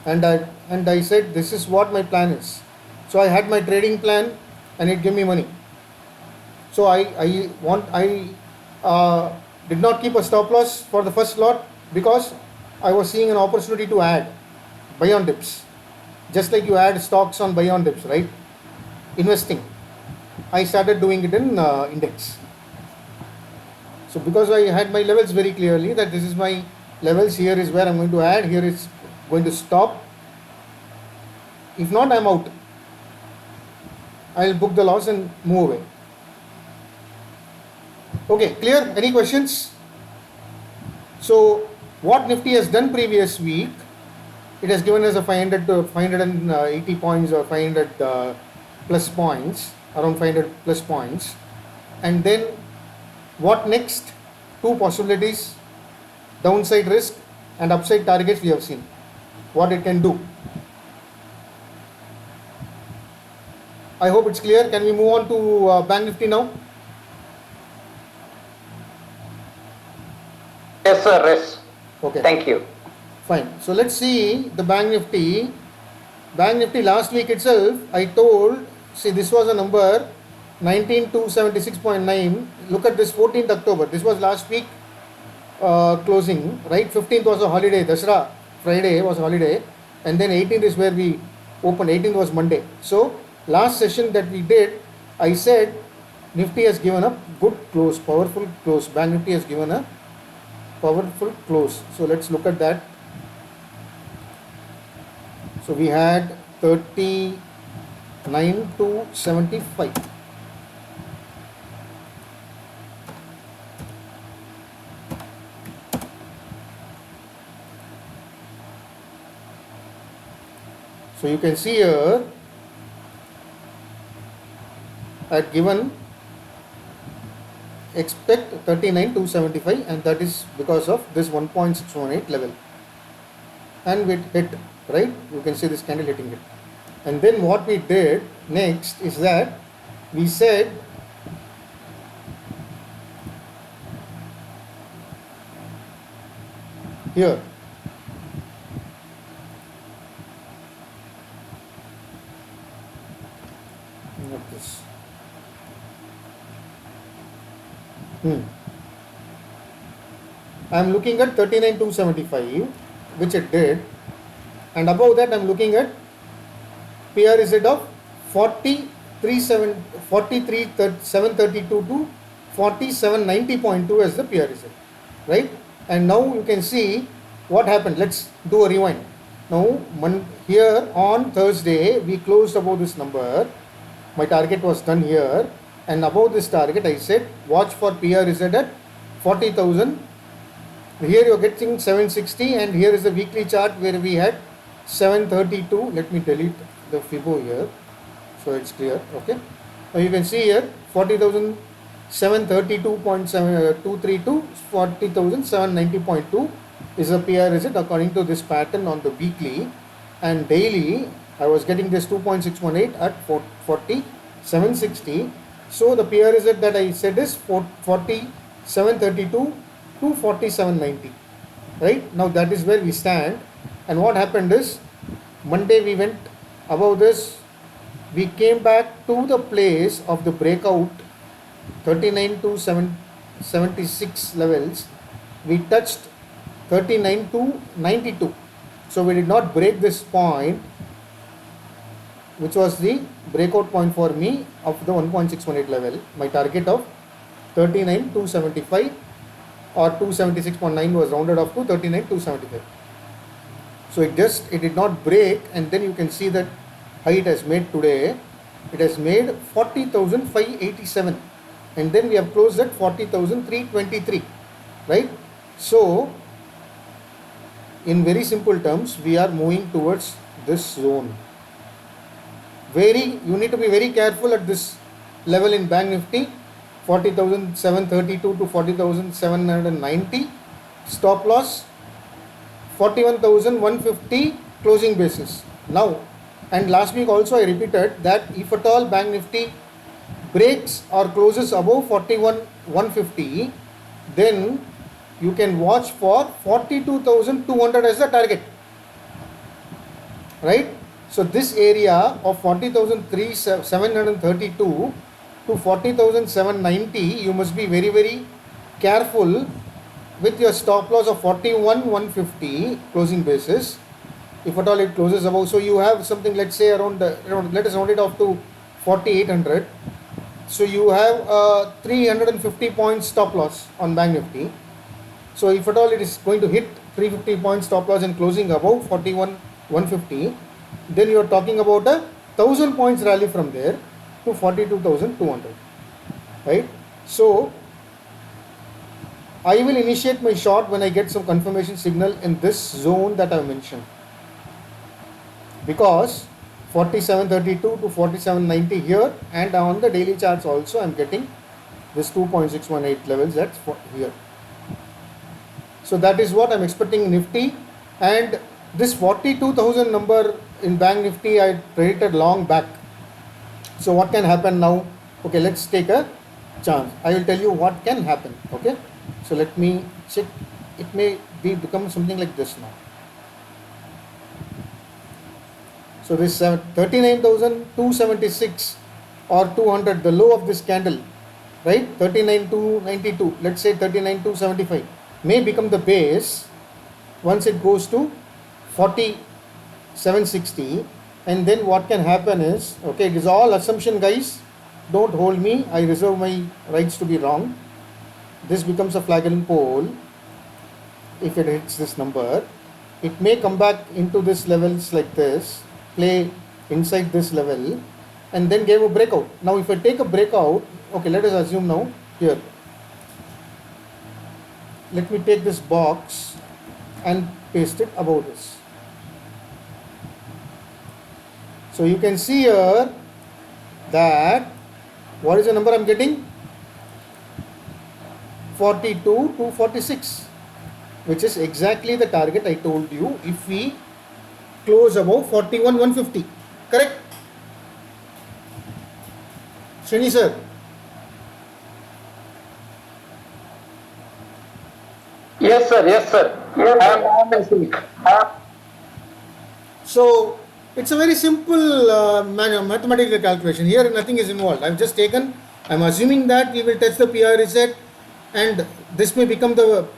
And I said this is what my plan is. So I had my trading plan and it gave me money. So I did not keep a stop loss for the first lot because I was seeing an opportunity to add buy on dips, just like you add stocks on buy on dips, right? Investing. I started doing it in index. So because I had my levels very clearly that this is my levels, here is where I'm going to add, here is going to stop. If not, I'm out. I'll book the loss and move away. Okay, clear? Any questions? So what Nifty has done previous week, it has given us a 580 points or 500 plus points, around 500 plus points. And then what next? Two possibilities, downside risk and upside targets we have seen. What it can do. I hope it's clear. Can we move on to Bank Nifty now? Yes, sir. Yes. Okay. Thank you. Fine. So let's see the Bank Nifty. Bank Nifty last week itself, I told, see this was a number 19,276.9. Look at this 14th October. This was last week closing, right? 15th was a holiday. Dasra Friday was a holiday. And then 18th is where we opened. 18th was Monday. So last session that we did, I said Nifty has given a good close, powerful close. Bank Nifty has given a powerful close. So let's look at that. So we had 39 to 75. So you can see here I had given expect 39 to 75, and that is because of this 1.618 level, and we hit, right? You can see this candle hitting it. And then what we did next is that we said here not this. I'm looking at 39,275, which it did, and above that I'm looking at PRZ of 43,732 to 4790.2 as the PRZ, right? And now you can see what happened. Let's do a rewind. Now here on Thursday we closed above this number. My target was done here, and above this target I said watch for PRZ at 40,000. Here you are getting 760, and here is the weekly chart where we had 732. Let me delete the Fibo here so it's clear. Okay, now you can see here 40,732.232 to 40,790.2 is the PRZ according to this pattern on the weekly, and daily I was getting this 2.618 at 4760. So the PRZ that I said is 4732 to 4790, right? Now that is where we stand. And what happened is Monday we went above this, we came back to the place of the breakout 39 to 76 levels. We touched 39 to 92, so we did not break this point, which was the breakout point for me of the 1.618 level. My target of 39,275 or 276.9 was rounded off to 39,275. So it did not break, and then you can see that high it has made today. It has made 40,587, and then we have closed at 40,323, right? So in very simple terms, we are moving towards this zone. You need to be very careful at this level in Bank Nifty, 40,732 to 40,790. Stop loss 41,150 closing basis. Now, and last week also I repeated that if at all Bank Nifty breaks or closes above 41,150, then you can watch for 42,200 as the target, right? So this area of 40,732 to 40,790, you must be very, very careful with your stop loss of 41,150 closing basis. If at all it closes above, so you have something, let's say around let us round it off to 4,800. So you have 350 points stop loss on Bank Nifty. So if at all it is going to hit 350 points stop loss and closing above 41,150, then you are talking about a 1,000 points rally from there to 42,200, right? So I will initiate my short when I get some confirmation signal in this zone that I have mentioned, because 4732 to 4790 here, and on the daily charts also I am getting this 2.618 levels, that's here. So that is what I am expecting in Nifty, and this 42,000 number in Bank Nifty I predicted long back. So what can happen now? Okay, let's take a chance. I will tell you what can happen. Okay, so let me check. It may become something like this now. So this 39,276 or 200, the low of this candle, right? 39,292, let's say 39,275 may become the base once it goes to 40,760, and then what can happen is, okay, it is all assumption, guys. Don't hold me. I reserve my rights to be wrong. This becomes a flagellum pole. If it hits this number, it may come back into this levels like this, play inside this level, and then give a breakout. Now if I take a breakout, okay, let us assume now here, let me take this box and paste it above this. So you can see here that what is the number I am getting? 42 to 46, which is exactly the target I told you if we close above 41,150. Correct? Srini sir. Yes, sir. Yes, sir. So it's a very simple mathematical calculation. Here nothing is involved. I've just taken, I'm assuming that we will touch the PR reset and this may become the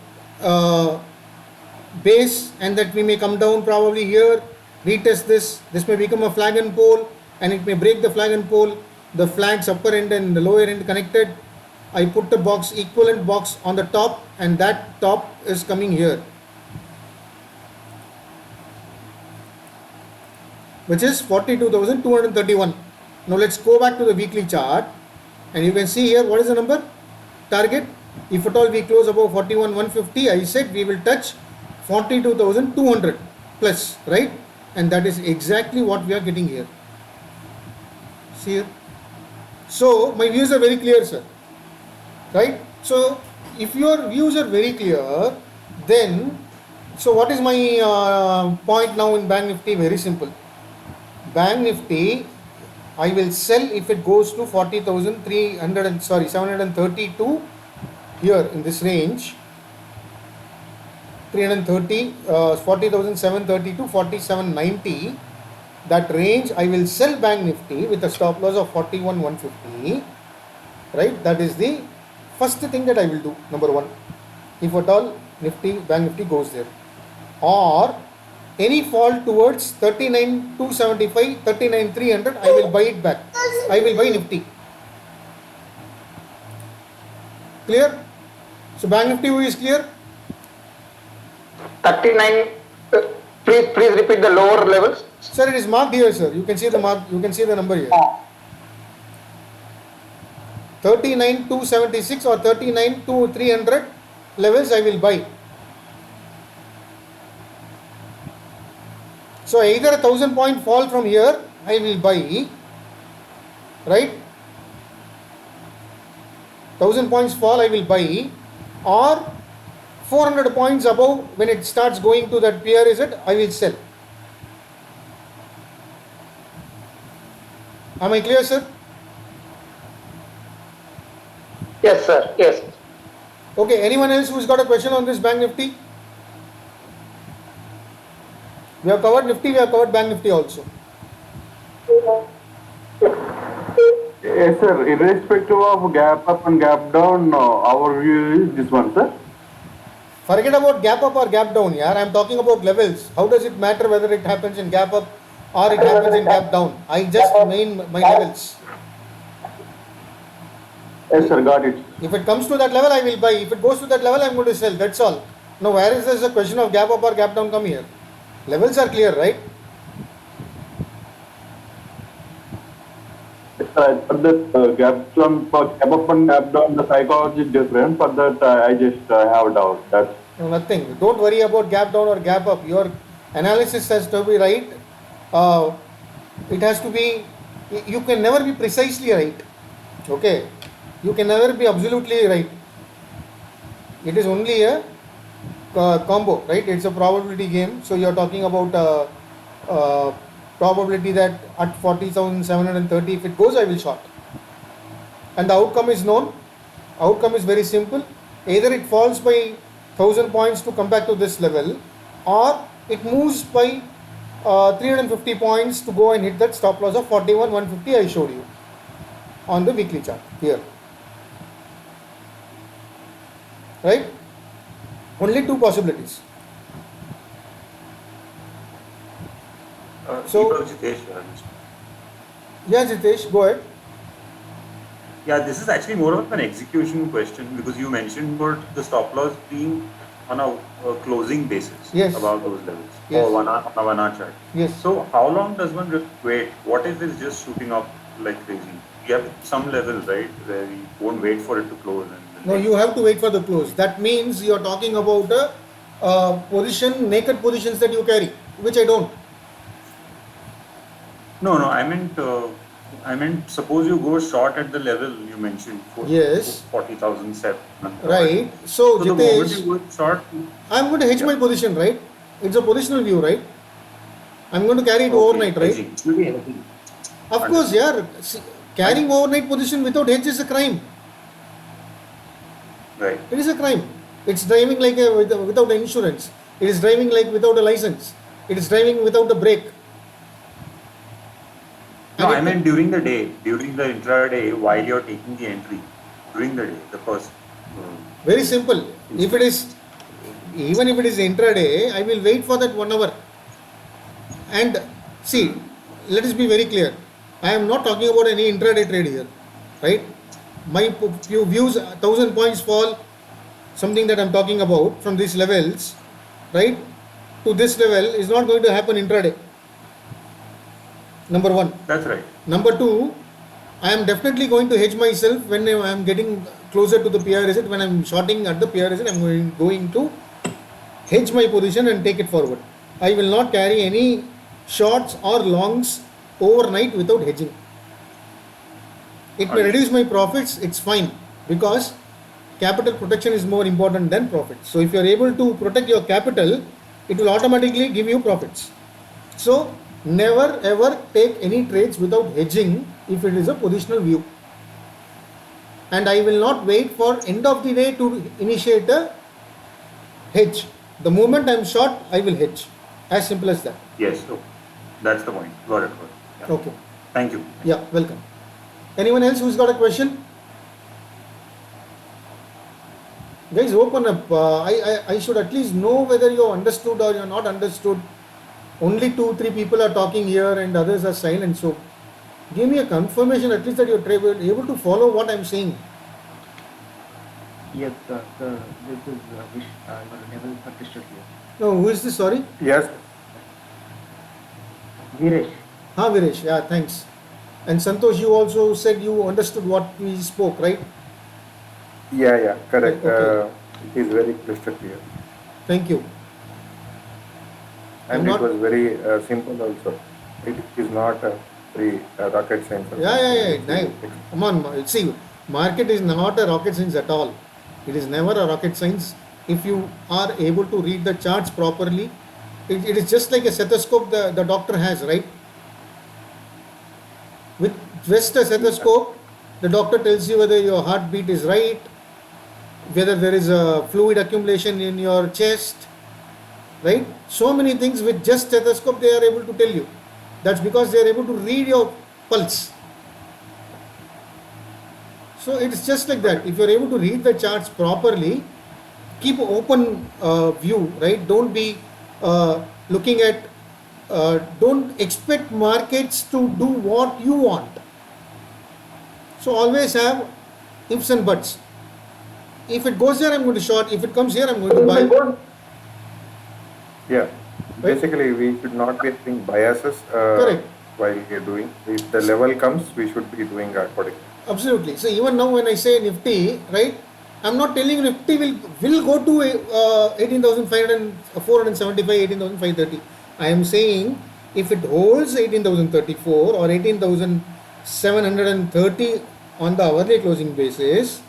base, and that we may come down probably here, retest this may become a flag and pole, and it may break the flag and pole, the flag's upper end and the lower end connected. I put the box, equivalent box on the top, and that top is coming here, which is 42,231. Now let's go back to the weekly chart, and you can see here what is the number target. If at all we close above 41,150, I said we will touch 42,200 plus, right? And that is exactly what we are getting here. See here. So my views are very clear, sir, right? So if your views are very clear, then so what is my point now in Bank Nifty? Very simple. Bank Nifty, I will sell if it goes to 732 here in this range, 330, 40,730 to 4790. That range I will sell Bank Nifty with a stop loss of 41,150, right? That is the first thing that I will do, number one, if at all Bank Nifty goes there. Or any fall towards 39,275, 39,300, I will buy it back. I will buy Nifty. Clear? So Bank Nifty is clear? 39, please repeat the lower levels. Sir, it is marked here, sir. You can see the mark, you can see the number here. 39,276 or 39,300 levels I will buy. So either a 1,000 point fall from here I will buy, right? 1,000 points fall I will buy, or 400 points above when it starts going to that PR is it, I will sell. Am I clear, sir? Yes, sir. Yes. Okay, anyone else who's got a question on this Bank Nifty? We have covered Nifty, we have covered Bank Nifty also. Yes, sir. Irrespective of gap up and gap down, our view is this one, sir. Forget about gap up or gap down, yeah. I am talking about levels. How does it matter whether it happens in gap up or it happens in gap down? I just mean my levels. Yes, sir. Got it. If it comes to that level, I will buy. If it goes to that level, I am going to sell. That's all. Now, where is this a question of gap up or gap down come here? Levels are clear, right? For that gap up and gap down, the psychology is different. For that, I just have doubt. That's No, nothing. Don't worry about gap down or gap up. Your analysis has to be right. It has to be, you can never be precisely right. Okay? You can never be absolutely right. It is only a combo, right? It's a probability game. So you're talking about probability that at 40,730, if it goes, I will short. And the outcome is known. Outcome is very simple. Either it falls by 1,000 points to come back to this level, or it moves by 350 points to go and hit that stop loss of 41,150 I showed you on the weekly chart here. Right? Only two possibilities. So- Jitesh, Yeah, Jitesh, go ahead. yeah, this is actually more of an execution question because you mentioned about the stop loss being on a closing basis Yes. above those levels Yes. or on a 1 hour chart. Yes. So how long does one wait? What if it's just shooting up like crazy? You have some level, right, where we won't wait for it to close. And No, you have to wait for the close. That means you are talking about a position, naked positions that you carry, which I don't. No, I meant suppose you go short at the level you mentioned, Yes. 40,007. Right. So, So the moment Jitesh, you go short, I'm going to hedge my position, right? It's a positional view, right? I'm going to carry it overnight, right? hedging. Should be hedging. Of course, yeah. Carrying overnight position without hedge is a crime. Right. It is a crime. It's driving like without insurance. It is driving like without a license. It is driving without a brake. No, And I it- meant during the day, during the intraday, while you're taking the entry, during the day, the first Very simple. If it is, even if it is intraday, I will wait for that 1 hour. And see, let us be very clear. I am not talking about any intraday trade here, right? My few views, 1,000 points fall, something that I am talking about from these levels, right, to this level is not going to happen intraday. Number one. That's right. Number two, I am definitely going to hedge myself when I am getting closer to the PR reset. When I am shorting at the PR reset, I am going to hedge my position and take it forward. I will not carry any shorts or longs overnight without hedging. It may reduce my profits, it's fine, because capital protection is more important than profits. So if you are able to protect your capital, it will automatically give you profits. So never ever take any trades without hedging if it is a positional view. And I will not wait for end of the day to initiate a hedge. The moment I am short, I will hedge. As simple as that. Yes. Oh, that's the point. Got it. Yeah. Okay. Thank you. Yeah, welcome. Anyone else who's got a question? Guys, open up. I should at least know whether you understood or you're not understood. Only 2-3 people are talking here and others are silent. So give me a confirmation at least that you're able to follow what I'm saying. Yes, sir. This is Vish. Your level participant here. No, who is this? Sorry? Yes. Viresh. Viresh. Yeah, thanks. And Santosh, you also said you understood what we spoke, right? Yeah, correct. Okay. It is very crystal clear. Thank you. And I'm it was very simple also. It is not very rocket science. Yeah. No. Come on. See, market is not a rocket science at all. It is never a rocket science. If you are able to read the charts properly, it is just like a stethoscope the doctor has, right? With just a stethoscope, the doctor tells you whether your heartbeat is right, whether there is a fluid accumulation in your chest, right? So many things with just stethoscope they are able to tell you. That's because they are able to read your pulse. So it's just like that. If you are able to read the charts properly, keep an open view, right? Don't be looking at, don't expect markets to do what you want. So always have ifs and buts. If it goes there, I'm going to short. If it comes here, I'm going to buy. Yeah. Basically, we should not be having biases Correct. while we are doing. If the level comes, we should be doing accordingly. Absolutely. So even now when I say Nifty, right, I'm not telling you Nifty will go to 18,475, 18,530. I am saying if it holds 18,034 or 18,730 on the hourly closing basis,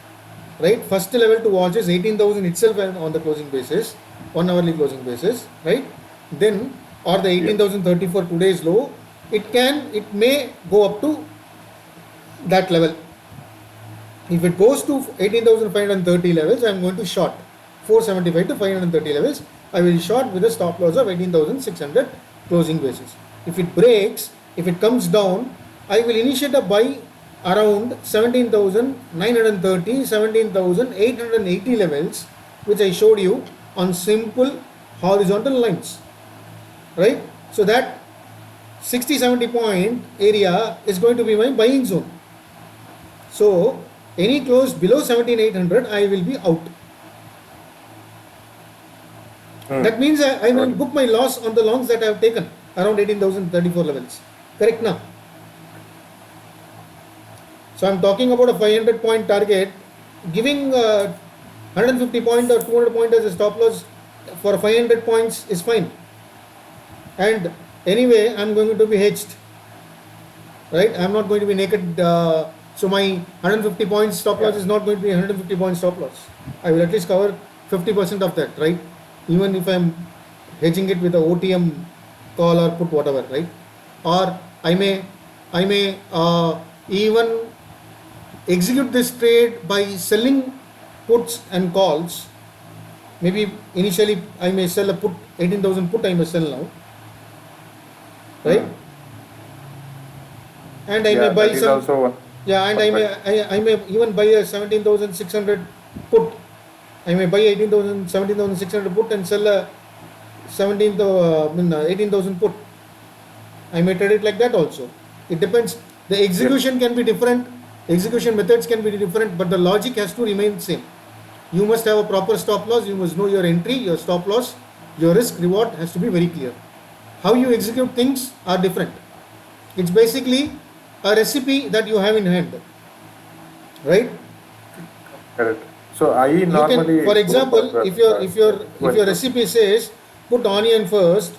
right, first level to watch is 18,000 itself on the closing basis, 1 hourly closing basis, right, then, or the 18,034 today's low, it may go up to that level. If it goes to 18,530 levels, I am going to short 475 to 530 levels. I will short with a stop loss of 18,600 closing basis. If it breaks, if it comes down, I will initiate a buy around 17,930, 17,880 levels, which I showed you on simple horizontal lines, right? So that 60-70 point area is going to be my buying zone. So any close below 17,800, I will be out. That means I will book my loss on the longs that I have taken around 18,034 levels. Correct now? So I am talking about a 500 point target. Giving 150 point or 200 point as a stop loss for 500 points is fine. And anyway, I am going to be hedged. Right? I am not going to be naked. So my 150 points stop loss is not going to be 150 points stop loss. I will at least cover 50% of that, right? Even if I am hedging it with a OTM call or put whatever, right? Or I may even execute this trade by selling puts and calls. Maybe initially I may sell a put, 18,000 put I may sell now, right? And I may buy some. Also Yeah, and I may even buy a 17,600 put I may buy 18,000, 17,600 put and sell a 18,000 put. I may trade it like that also. It depends. The execution can be different, execution methods can be different, but the logic has to remain same. You must have a proper stop loss, you must know your entry, your stop loss, your risk reward has to be very clear. How you execute things are different. It's basically a recipe that you have in hand, right? Correct. So I You normally can, for go example, for, if your recipe says put onion first,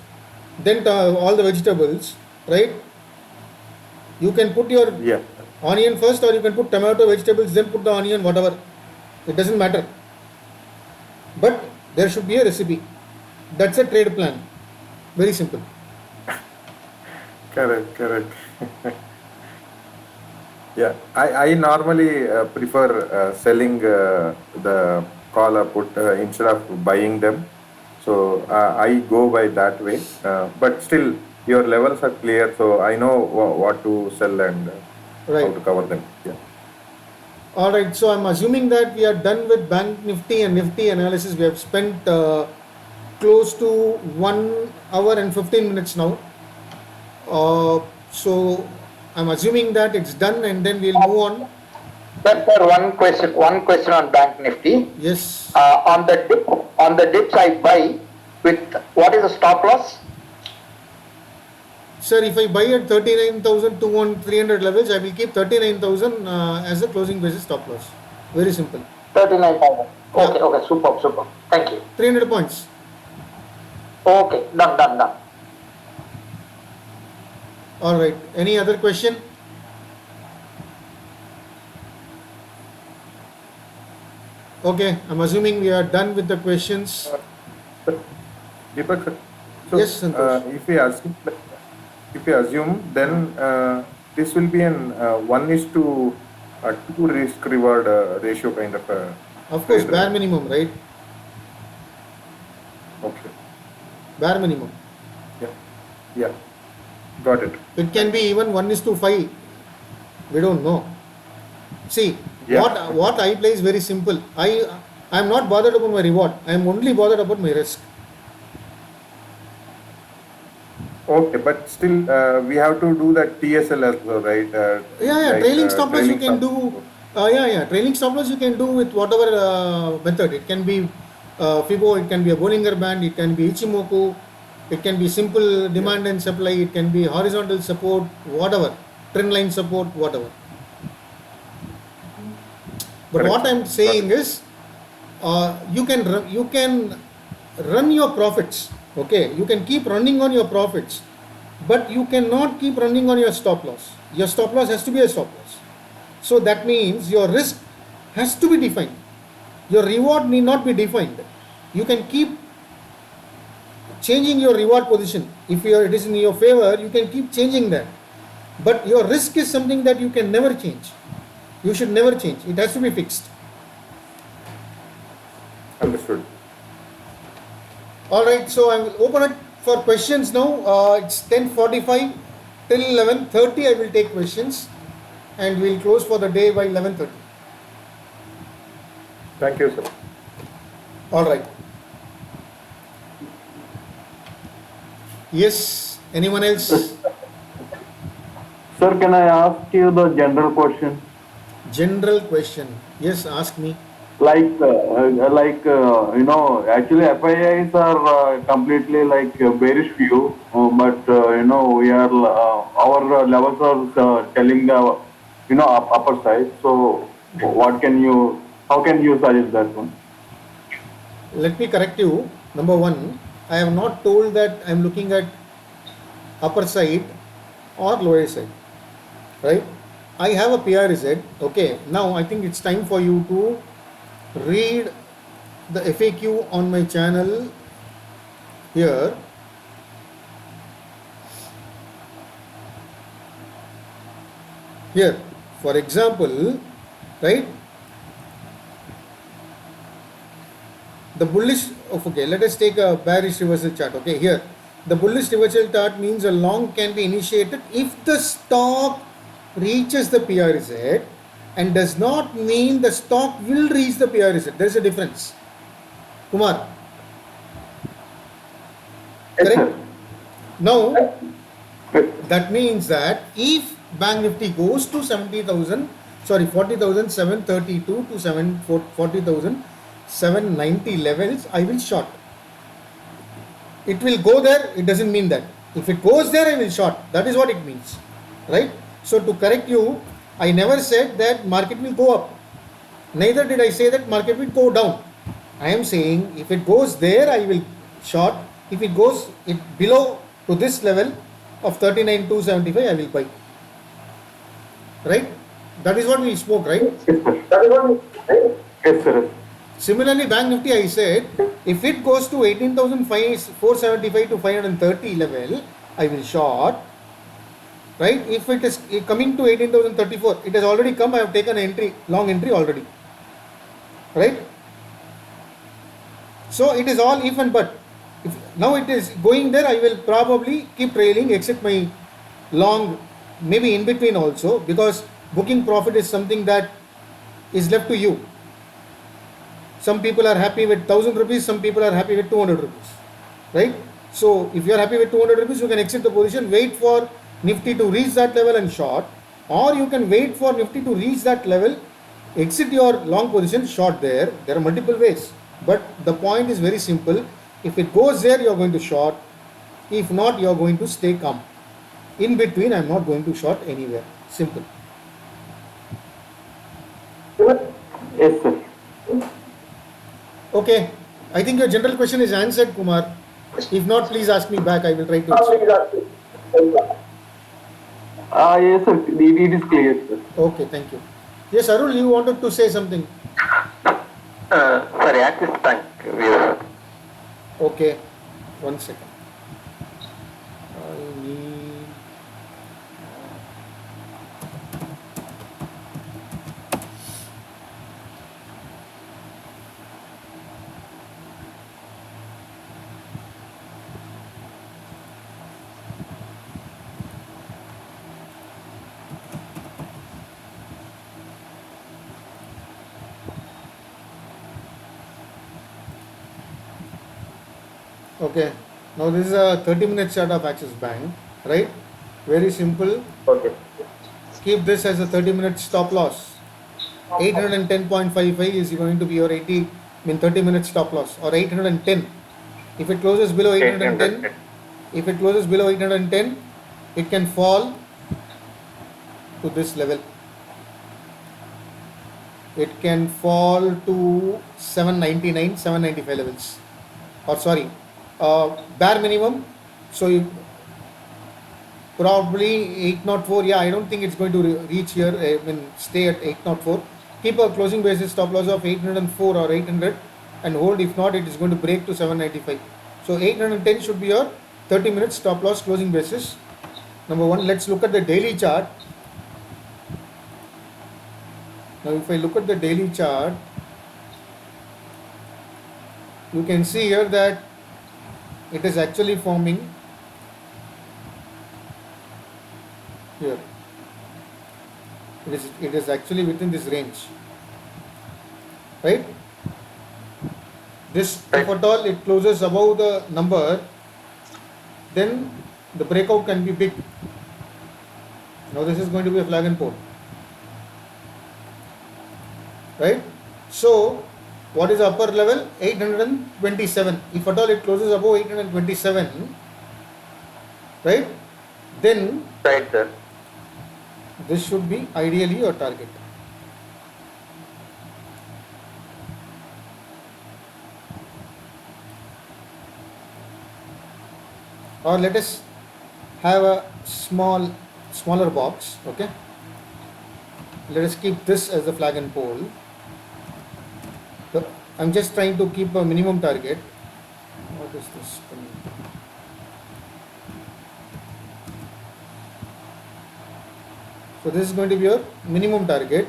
then all the vegetables, right? You can put your yeah, onion first, or you can put tomato, vegetables, then put the onion, whatever. It doesn't matter. But there should be a recipe. That's a trade plan. Very simple. correct. Yeah, I normally prefer selling the call or put instead of buying them. So I go by that way. But still, your levels are clear, so I know what to sell and how Right. to cover them. Yeah. Alright, so I'm assuming that we are done with Bank Nifty and Nifty analysis. We have spent close to 1 hour and 15 minutes now. So I'm assuming that it's done, and then we'll move on. Sir, one question on Bank Nifty. Yes. On the dips I buy with, what is the stop loss? Sir, if I buy at 39,300 levels, I will keep 39,000 as a closing basis stop loss. Very simple. 39,000. Yeah. Okay, super. Thank you. 300 points. Okay, done. Alright. Any other question? Okay, I'm assuming we are done with the questions. Deepak, sir, so Yes, Santosh. if we assume, then this will be an 1:2 risk reward ratio kind of. Of course, trade, bare right? minimum, right? Okay. Bare minimum. Yeah. Got it. It can be even 1:5. We don't know. See, Yeah. what I play is very simple. I am not bothered about my reward. I am only bothered about my risk. Okay, but still we have to do that TSL as well, right? Like, Trailing stop loss you trailing can do. Trailing stop loss you can do with whatever method. It can be FIBO, it can be a Bollinger Band, it can be Ichimoku, it can be simple demand and supply, it can be horizontal support, whatever, trend line support, whatever. But Correct. what I am saying is, you can run your profits. Okay, you can keep running on your profits, but you cannot keep running on your stop loss. Your stop loss has to be a stop loss. So that means your risk has to be defined. Your reward need not be defined. You can keep changing your reward position. If it is in your favor, you can keep changing that. But your risk is something that you can never change. You should never change. It has to be fixed. Understood. Alright, so I will open it for questions now. It's 10:45 till 11:30 I will take questions, and we will close for the day by 11:30. Thank you, sir. Alright. Yes, anyone else? Sir, can I ask you the general question? General question. Yes, ask me. Actually FIIs are completely like bearish view, but we are our levels are telling the upper side. So how can you suggest that one? Let me correct you. Number one, I have not told that I am looking at upper side or lower side, right? I have a PRZ. Okay, now I think it's time for you to read the FAQ on my channel here. Here, for example, right? The bullish, okay, let us take a bearish reversal chart. Okay, here, the bullish reversal chart means a long can be initiated if the stock reaches the PRZ, and does not mean the stock will reach the PRZ. There is a difference. Kumar, Yes, correct? sir. Now, that means that if Bank Nifty goes to 40,732 to 40,790 levels, I will short. It will go there, it doesn't mean that. If it goes there, I will short. That is what it means, right? So to correct you, I never said that market will go up. Neither did I say that market will go down. I am saying if it goes there, I will short. If it goes below to this level of 39,275, I will buy. Right? That is what we spoke, right? Yes, sir. Similarly, Bank Nifty, I said, if it goes to 18,475 to 530 level, I will short. Right? If it is coming to 18,034, it has already come, I have taken entry, long entry already. Right? So it is all if and but. If now it is going there, I will probably keep trailing, except my long, maybe in between also, because booking profit is something that is left to you. Some people are happy with 1,000 rupees, some people are happy with 200 rupees, right? So if you are happy with 200 rupees, you can exit the position, wait for Nifty to reach that level and short, or you can wait for Nifty to reach that level, exit your long position, short there. There are multiple ways, but the point is very simple. If it goes there, you are going to short. If not, you are going to stay calm. In between, I am not going to short anywhere. Simple. Yes, sir. Okay, I think your general question is answered, Kumar. If not, please ask me back. I will try to answer. Yes, sir. It is clear, sir. Okay, thank you. Yes, Arul, you wanted to say something. Sorry, Axis Bank. Okay, 1 second. I need. Okay, now this is a 30-minute chart of Axis Bank, right? Very simple. Okay. Keep this as a 30-minute stop loss. 810.55 is going to be your 30-minute stop loss, or 810. If it closes below 810, if it closes below 810, it can fall to this level. It can fall to 799, 795 levels. Or sorry, bare minimum. So you probably 804. Yeah, I don't think it's going to reach here. Stay at 804. Keep a closing basis stop loss of 804 or 800 and hold. If not, it is going to break to 795. So 810 should be your 30-minute stop loss closing basis. Number one. Let's look at the daily chart. Now, if I look at the daily chart, you can see here that it is actually forming here. It is actually within this range, right? This, if at all it closes above the number, then the breakout can be big. Now this is going to be a flag and pole, right? So what is the upper level? 827. If at all it closes above 827, right, then Right, sir. this should be ideally your target. Or let us have a smaller box, okay? Let us keep this as the flag and pole. So I'm just trying to keep a minimum target. What is this? So this is going to be your minimum target,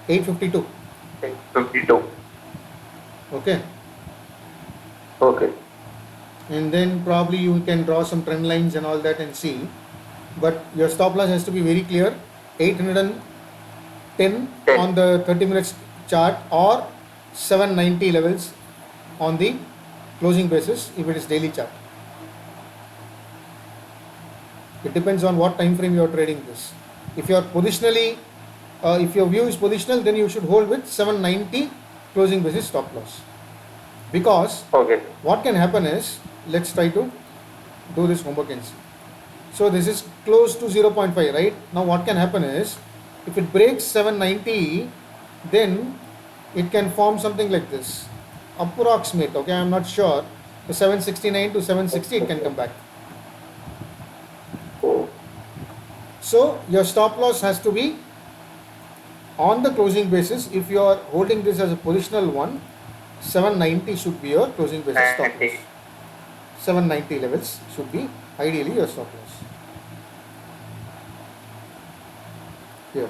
852. 52. Okay. Okay. And then probably you can draw some trend lines and all that and see. But your stop loss has to be very clear. 810 on the 30 minutes chart or 790 levels on the closing basis if it is daily chart. It depends on what time frame you are trading this. If you are positionally, if your view is positional, then you should hold with 790 closing basis stop loss. Because Okay. what can happen is, let's try to do this homework and see. So this is close to 0.5, right? Now what can happen is, if it breaks 790, then it can form something like this. Approximate, okay, I'm not sure. So 769 to 760, it can come back. So your stop loss has to be on the closing basis. If you are holding this as a positional one, 790 should be your closing basis stop loss. 790 levels should be ideally your stop loss. Here.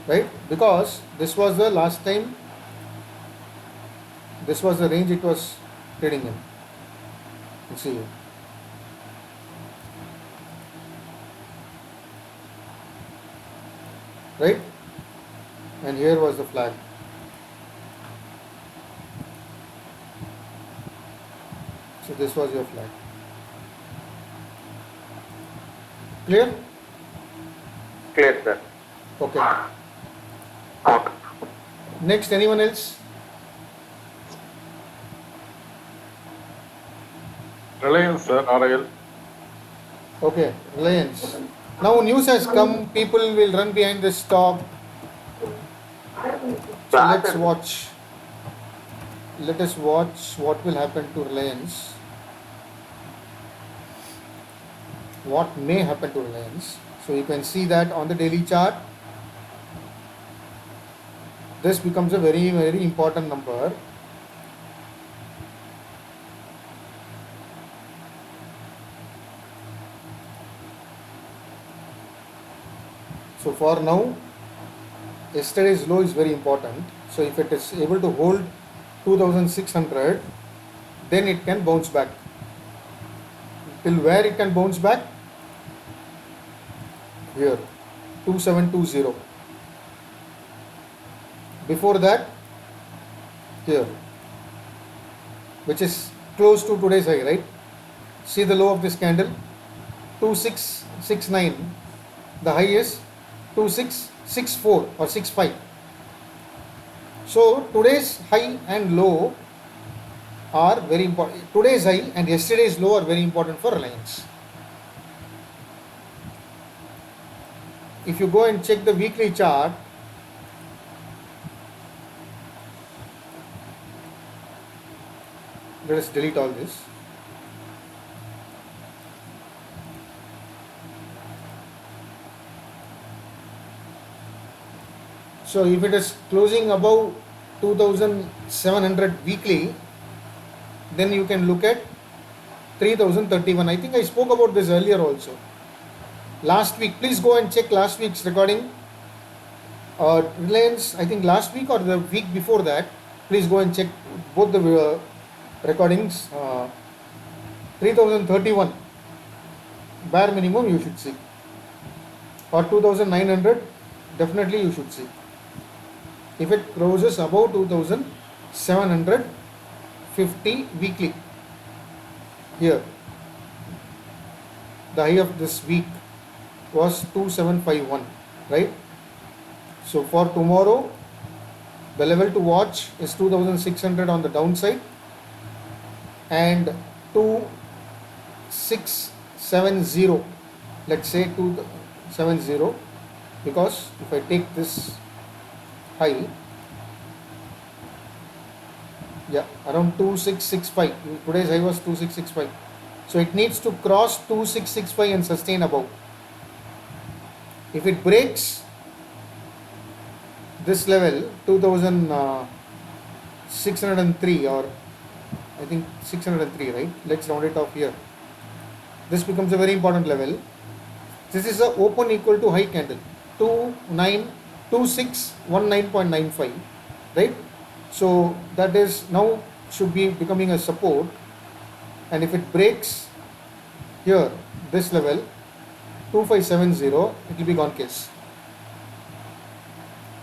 Right? Because this was the last time, this was the range it was trading in. You see here. Right? And here was the flag. So this was your flag. Clear? Clear, sir. Okay. Okay. Next, anyone else? Reliance, sir, RIL. Okay, Reliance. Now news has come, people will run behind this stock. So let's watch. Let us watch what will happen to Reliance. What may happen to Reliance. So you can see that on the daily chart, this becomes a very, very important number. So for now, yesterday's low is very important. So if it is able to hold 2600, then it can bounce back. Till where it can bounce back? Here, 2720. Before that, here, which is close to today's high, right? See the low of this candle, 2669. The high is 2664 or 65. So today's high and low are very important. Today's high and yesterday's low are very important for Reliance. If you go and check the weekly chart, let us delete all this. So if it is closing above 2700 weekly, then you can look at 3031. I think I spoke about this earlier also. Last week, please go and check last week's recording. Reliance, I think last week or the week before that, please go and check both the recordings. 3031 bare minimum you should see, or 2900 definitely you should see. If it closes above 2750 weekly, here the high of this week was 2751, right? So for tomorrow, the level to watch is 2600 on the downside and 2670, let's say 270, because if I take this high, yeah, around 2665, today's high was 2665, so it needs to cross 2665 and sustain above. If it breaks this level 2603 or I think 603, right? Let's round it off here. This becomes a very important level. This is a open equal to high candle 2619.95, right? So that is now should be becoming a support, and if it breaks here this level 2570, it will be gone case.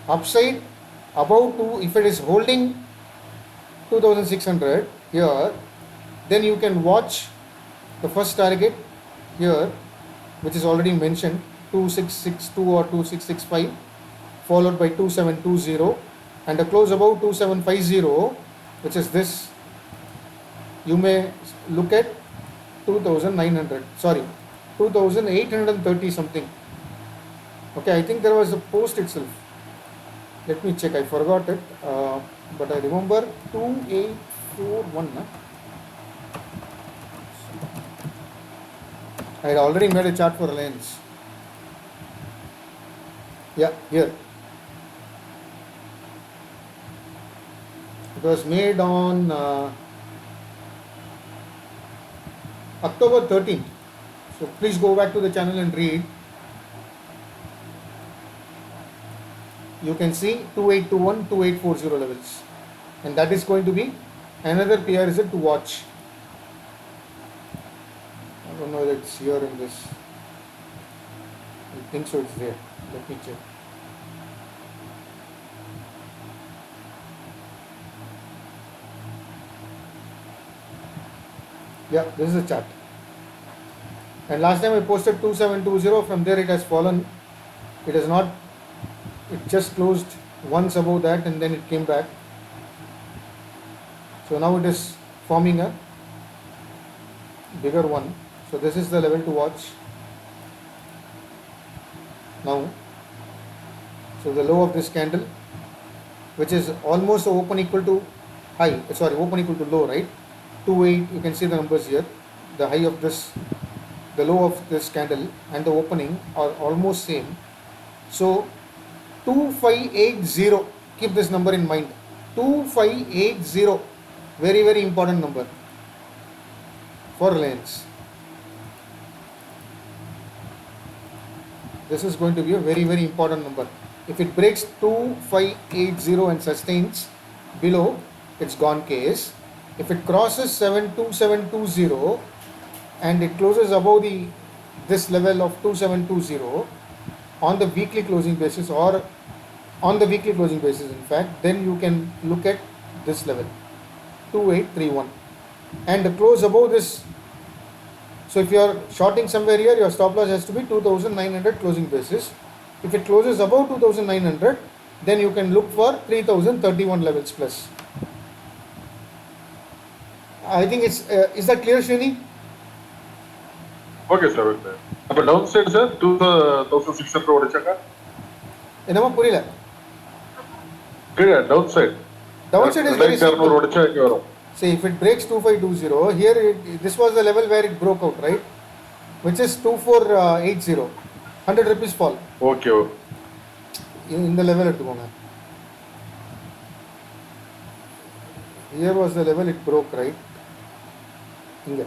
Upside above 2, if it is holding 2600 here, then you can watch the first target here, which is already mentioned, 2662 or 2665, followed by 2720, and a close above 2750, which is this. You may look at 2900, sorry, 2830 something. Okay, I think there was a post itself. Let me check, I forgot it, but I remember 2841. I had already made a chart for Reliance. Yeah, here. It was made on October 13th. So please go back to the channel and read. You can see 2821, 2840 levels. And that is going to be another PRZ to watch. I don't know whether it's here in this. I think so, it's there. Let me check. Yeah, this is a chart. And last time I posted 2720, from there it has fallen. It has not, it just closed once above that and then it came back. So now it is forming a bigger one. So this is the level to watch now. So the low of this candle, which is almost open equal to high, sorry, open equal to low, right? 28, you can see the numbers here. The high of this, the low of this candle and the opening are almost same. So 2580, keep this number in mind. 2580, very, very important number for Reliance. This is going to be a very, very important number. If it breaks 2580 and sustains below, it's gone case. If it crosses 72720 and it closes above this level of 2720 on the weekly closing basis, or on the weekly closing basis in fact, then you can look at this level 2831 and close above this. So if you are shorting somewhere here, your stop loss has to be 2900 closing basis. If it closes above 2900, then you can look for 3031 levels plus. I think it's is that clear, Srini? Okay, sir. Okay. But downside, sir, 2600 odachaka. Enama purila. Good, downside. Downside is very simple. simple. See, if it breaks 2520, here this was the level where it broke out, right? Which is 2480, 100 rupees fall. Okay, okay. In the level எடுத்துக்கோங்க. Here was the level it broke, right? Inga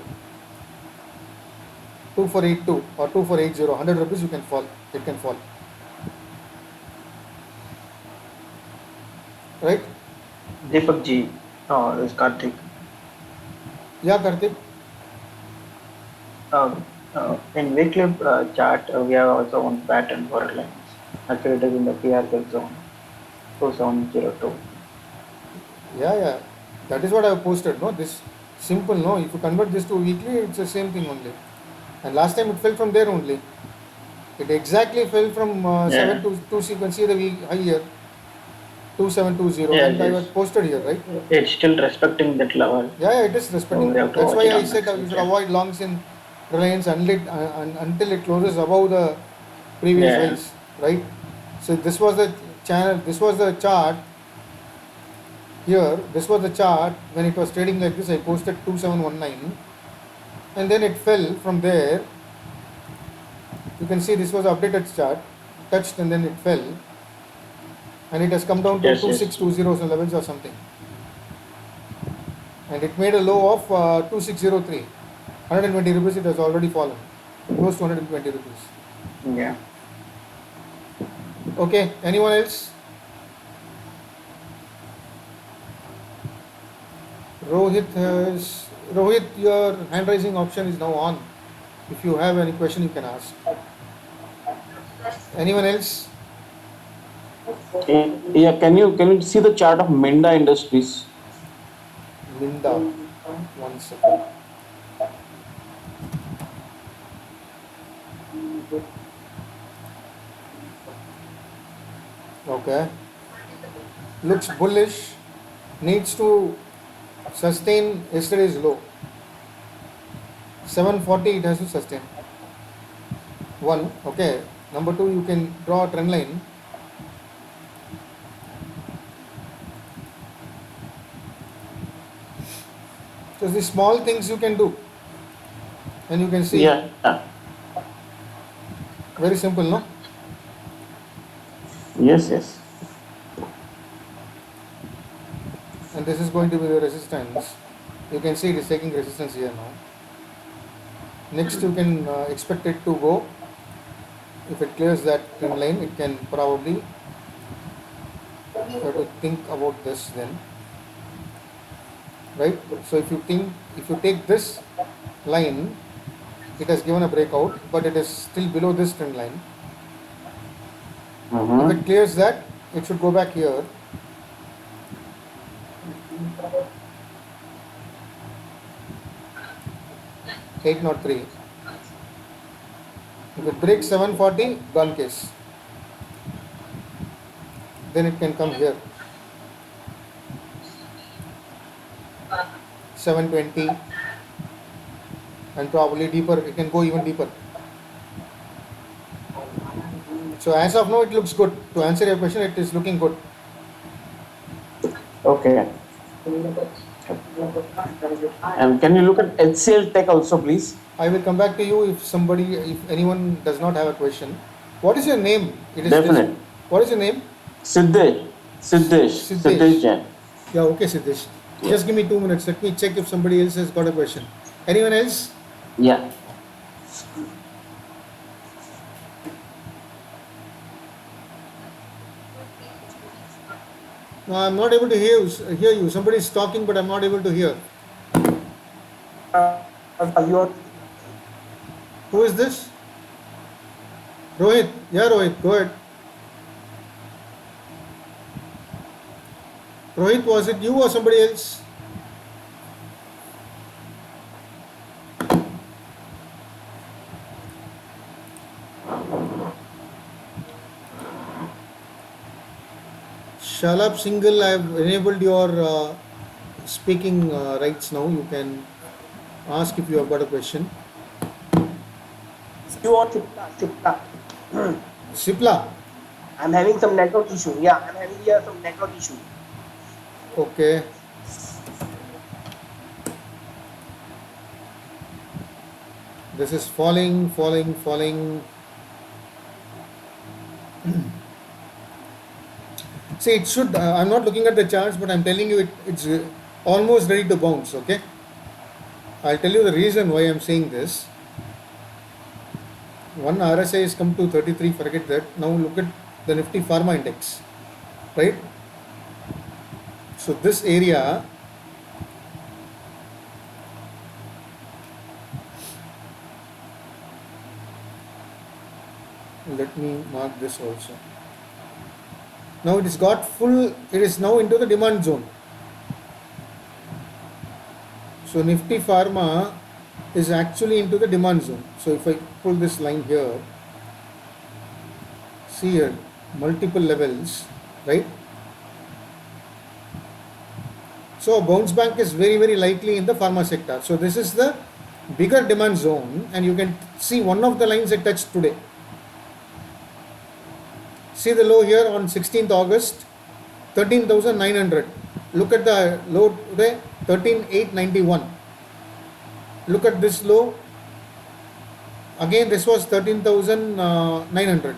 2482 or 2480, 100 rupees you can fall, it can fall, right? Deepak ji, this is Karthik. Yeah, Karthik. In weekly chart, we have also one pattern for Reliance. Actually, it is in the PRZ zone 2702. Yeah, that is what I have posted, no? This simple, no? If you convert this to weekly, it's the same thing only. And last time it fell from there only. It exactly fell from 7 to 2, you can see the week high here, 2720, Yeah, and I yes. was posted here, right? It's still respecting that level. Yeah, it is respecting. So we have to That's watch why it I on said that you should side. avoid longs in Reliance until it closes above the previous Yeah. highs, right? So this was the channel, this was the chart here, this was the chart when it was trading like this. I posted 2719 and then it fell from there. You can see this was the updated chart, touched and then it fell, and it has come down to Yes, 2620 levels or something, and it made a low of 2603, 120 rupees. It has already fallen close to 120 rupees. Yeah. Okay, anyone else? Rohit, your hand raising option is now on. If you have any question, you can ask. Anyone else? Yeah, can you see the chart of Minda Industries? Minda. 1 second. Okay. Looks bullish. Needs to sustain yesterday's low. 740 it has to sustain. 1. Okay. Number 2, you can draw a trend line. So these small things you can do. And you can see. Yeah. Very simple, no? Yes, yes. And this is going to be the resistance. You can see it is taking resistance here now. Next you can expect it to go. If it clears that trend line, it can probably, you have to think about this then, right? So if you take this line, it has given a breakout, but it is still below this trend line. If it clears that, it should go back here. $803. If it breaks 740, gone case. Then it can come here. 720, and probably deeper. It can go even deeper. So as of now, it looks good. To answer your question, it is looking good. Okay. And can you look at HCL Tech also, please? I will come back to you if anyone does not have a question. What is your name? It is Definitely. What is your name? Siddesh. Siddesh Jain. Yeah, okay, Siddesh. Just give me 2 minutes. Let me check if somebody else has got a question. Anyone else? Yeah. No, I'm not able to hear you. Somebody is talking, but I'm not able to hear. Who is this? Rohit. Yeah, Rohit. Go ahead. Rohit, was it you or somebody else? Shalab Singhal, I have enabled your speaking rights now. You can ask if you have got a question. You want Chipla. Sipla. I'm having some network issue. Yeah, I'm having here some network issue. Okay. This is falling. See, it should, I'm not looking at the charts, but I'm telling you it's almost ready to bounce, okay? I'll tell you the reason why I'm saying this. One RSI has come to 33, forget that. Now look at the Nifty Pharma Index, right? So this area, let me mark this also. Now it is now into the demand zone. So Nifty Pharma is actually into the demand zone. So if I pull this line here, see here, multiple levels, right? So a bounce back is very, very likely in the pharma sector. So this is the bigger demand zone, and you can see one of the lines I touched today. See the low here on 16th August, 13,900. Look at the low today, 13,891. Look at this low. Again, this was 13,900.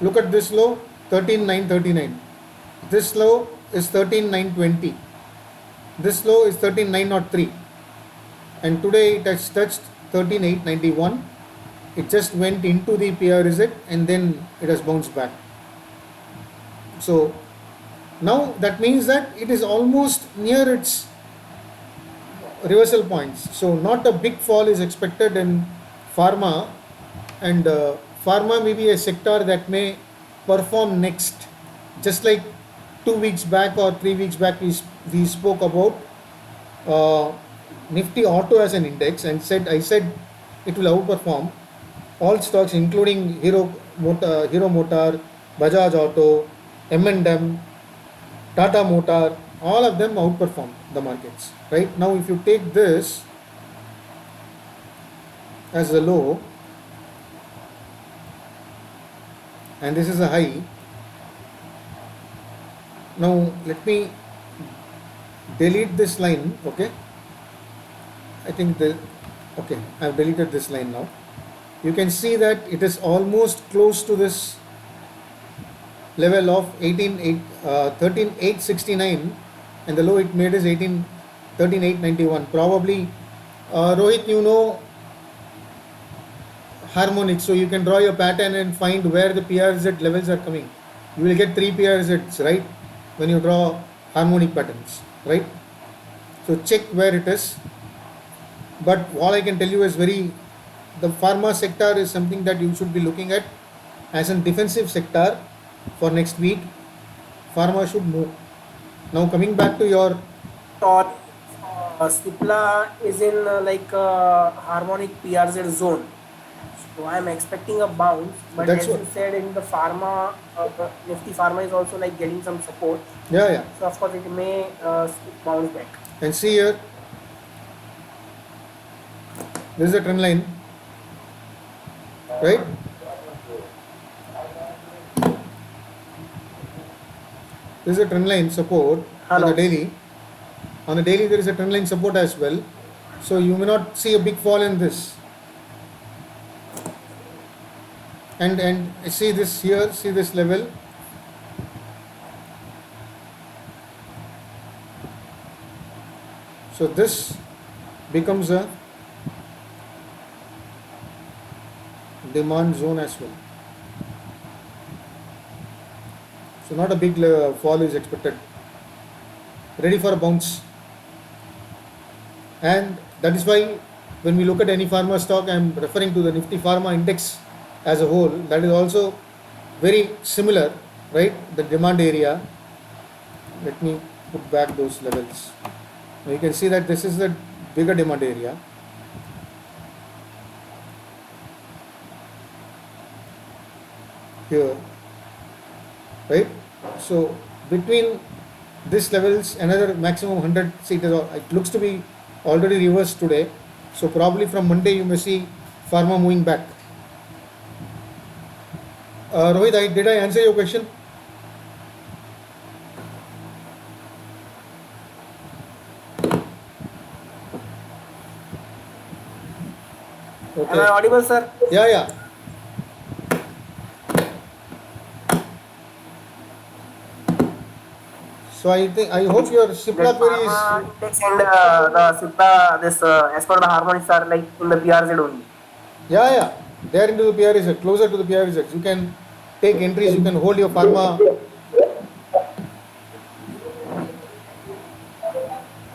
Look at this low, 13,939. This low is 13,920. This low is 13,903. And today it has touched 13,891. It just went into the PR reset and then it has bounced back. So now that means that it is almost near its reversal points. So not a big fall is expected in pharma, and pharma may be a sector that may perform next, just like 2 weeks back or 3 weeks back, we spoke about Nifty Auto as an index, and I said it will outperform all stocks, including Hero Motor, Bajaj Auto, M&M, Tata Motor. All of them outperformed the markets. Right now, if you take this as a low and this is a high, now let me delete this line. Okay, I think okay, I've deleted this line now. You can see that it is almost close to this level of 13,869, and the low it made is 13,891. Probably Rohit, you know harmonics, so you can draw your pattern and find where the PRZ levels are coming. You will get 3 PRZs, right, when you draw harmonic patterns, right? So check where it is. But all I can tell you is the pharma sector is something that you should be looking at as a defensive sector for next week. Pharma should move. Now coming back to your Or Cipla is in harmonic PRZ zone. So I am expecting a bounce, but That's as you said, in the pharma, Nifty Pharma is also like getting some support. yeah. So of course it may bounce back. And see here, this is a trend line, right? This is a trend line support on Hello. the daily. On the daily, there is a trend line support as well. So you may not see a big fall in this. And see this here, see this level. So this becomes a demand zone as well. So not a big fall is expected. Ready for a bounce. And that is why when we look at any pharma stock, I am referring to the Nifty Pharma Index as a whole. That is also very similar, right? The demand area. Let me put back those levels. Now you can see that this is the bigger demand area. Here, right? So between this levels, another maximum 100. See, it looks to be already reversed today. So probably from Monday you may see pharma moving back. Rohit, did I answer your question? Am I Okay. audible, sir? Yeah. So I hope your Cipla query is. Index and the Cipla, this as per the harmonics are like in the PRZ only. Yeah. They are into the PRZ, closer to the PRZ. You can take entries, you can hold your pharma.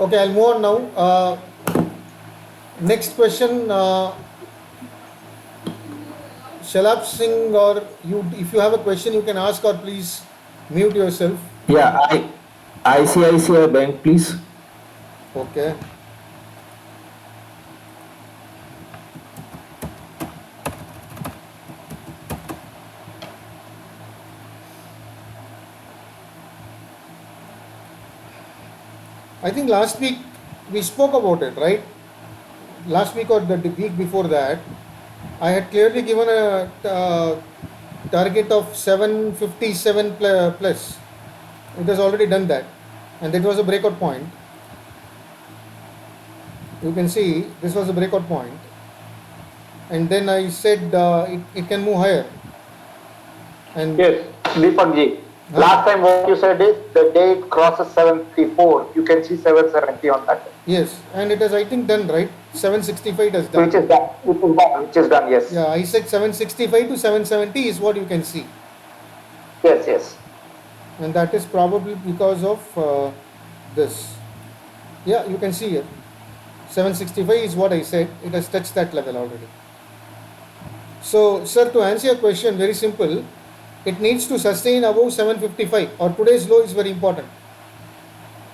Okay, I'll move on now. Next question, Shalabh Singh, or you, if you have a question, you can ask, or please mute yourself. Yeah, ICICI Bank, please. Okay. I think last week we spoke about it, right? Last week or the week before that, I had clearly given a target of 757 plus. It has already done that, and that was a breakout point. You can see this was a breakout point, and then I said it can move higher. And Yes, Deepak ji. Last time what you said is the day it crosses 754, you can see 770 on that. yes, and it has, I think, done, right? 765 it has done. Which is done, yes. Yeah, I said 765 to 770 is what you can see, Yes. and that is probably because of this. Yeah, you can see here 765 is what I said. It has touched that level already. So sir, to answer your question, very simple, it needs to sustain above 755, or today's low is very important.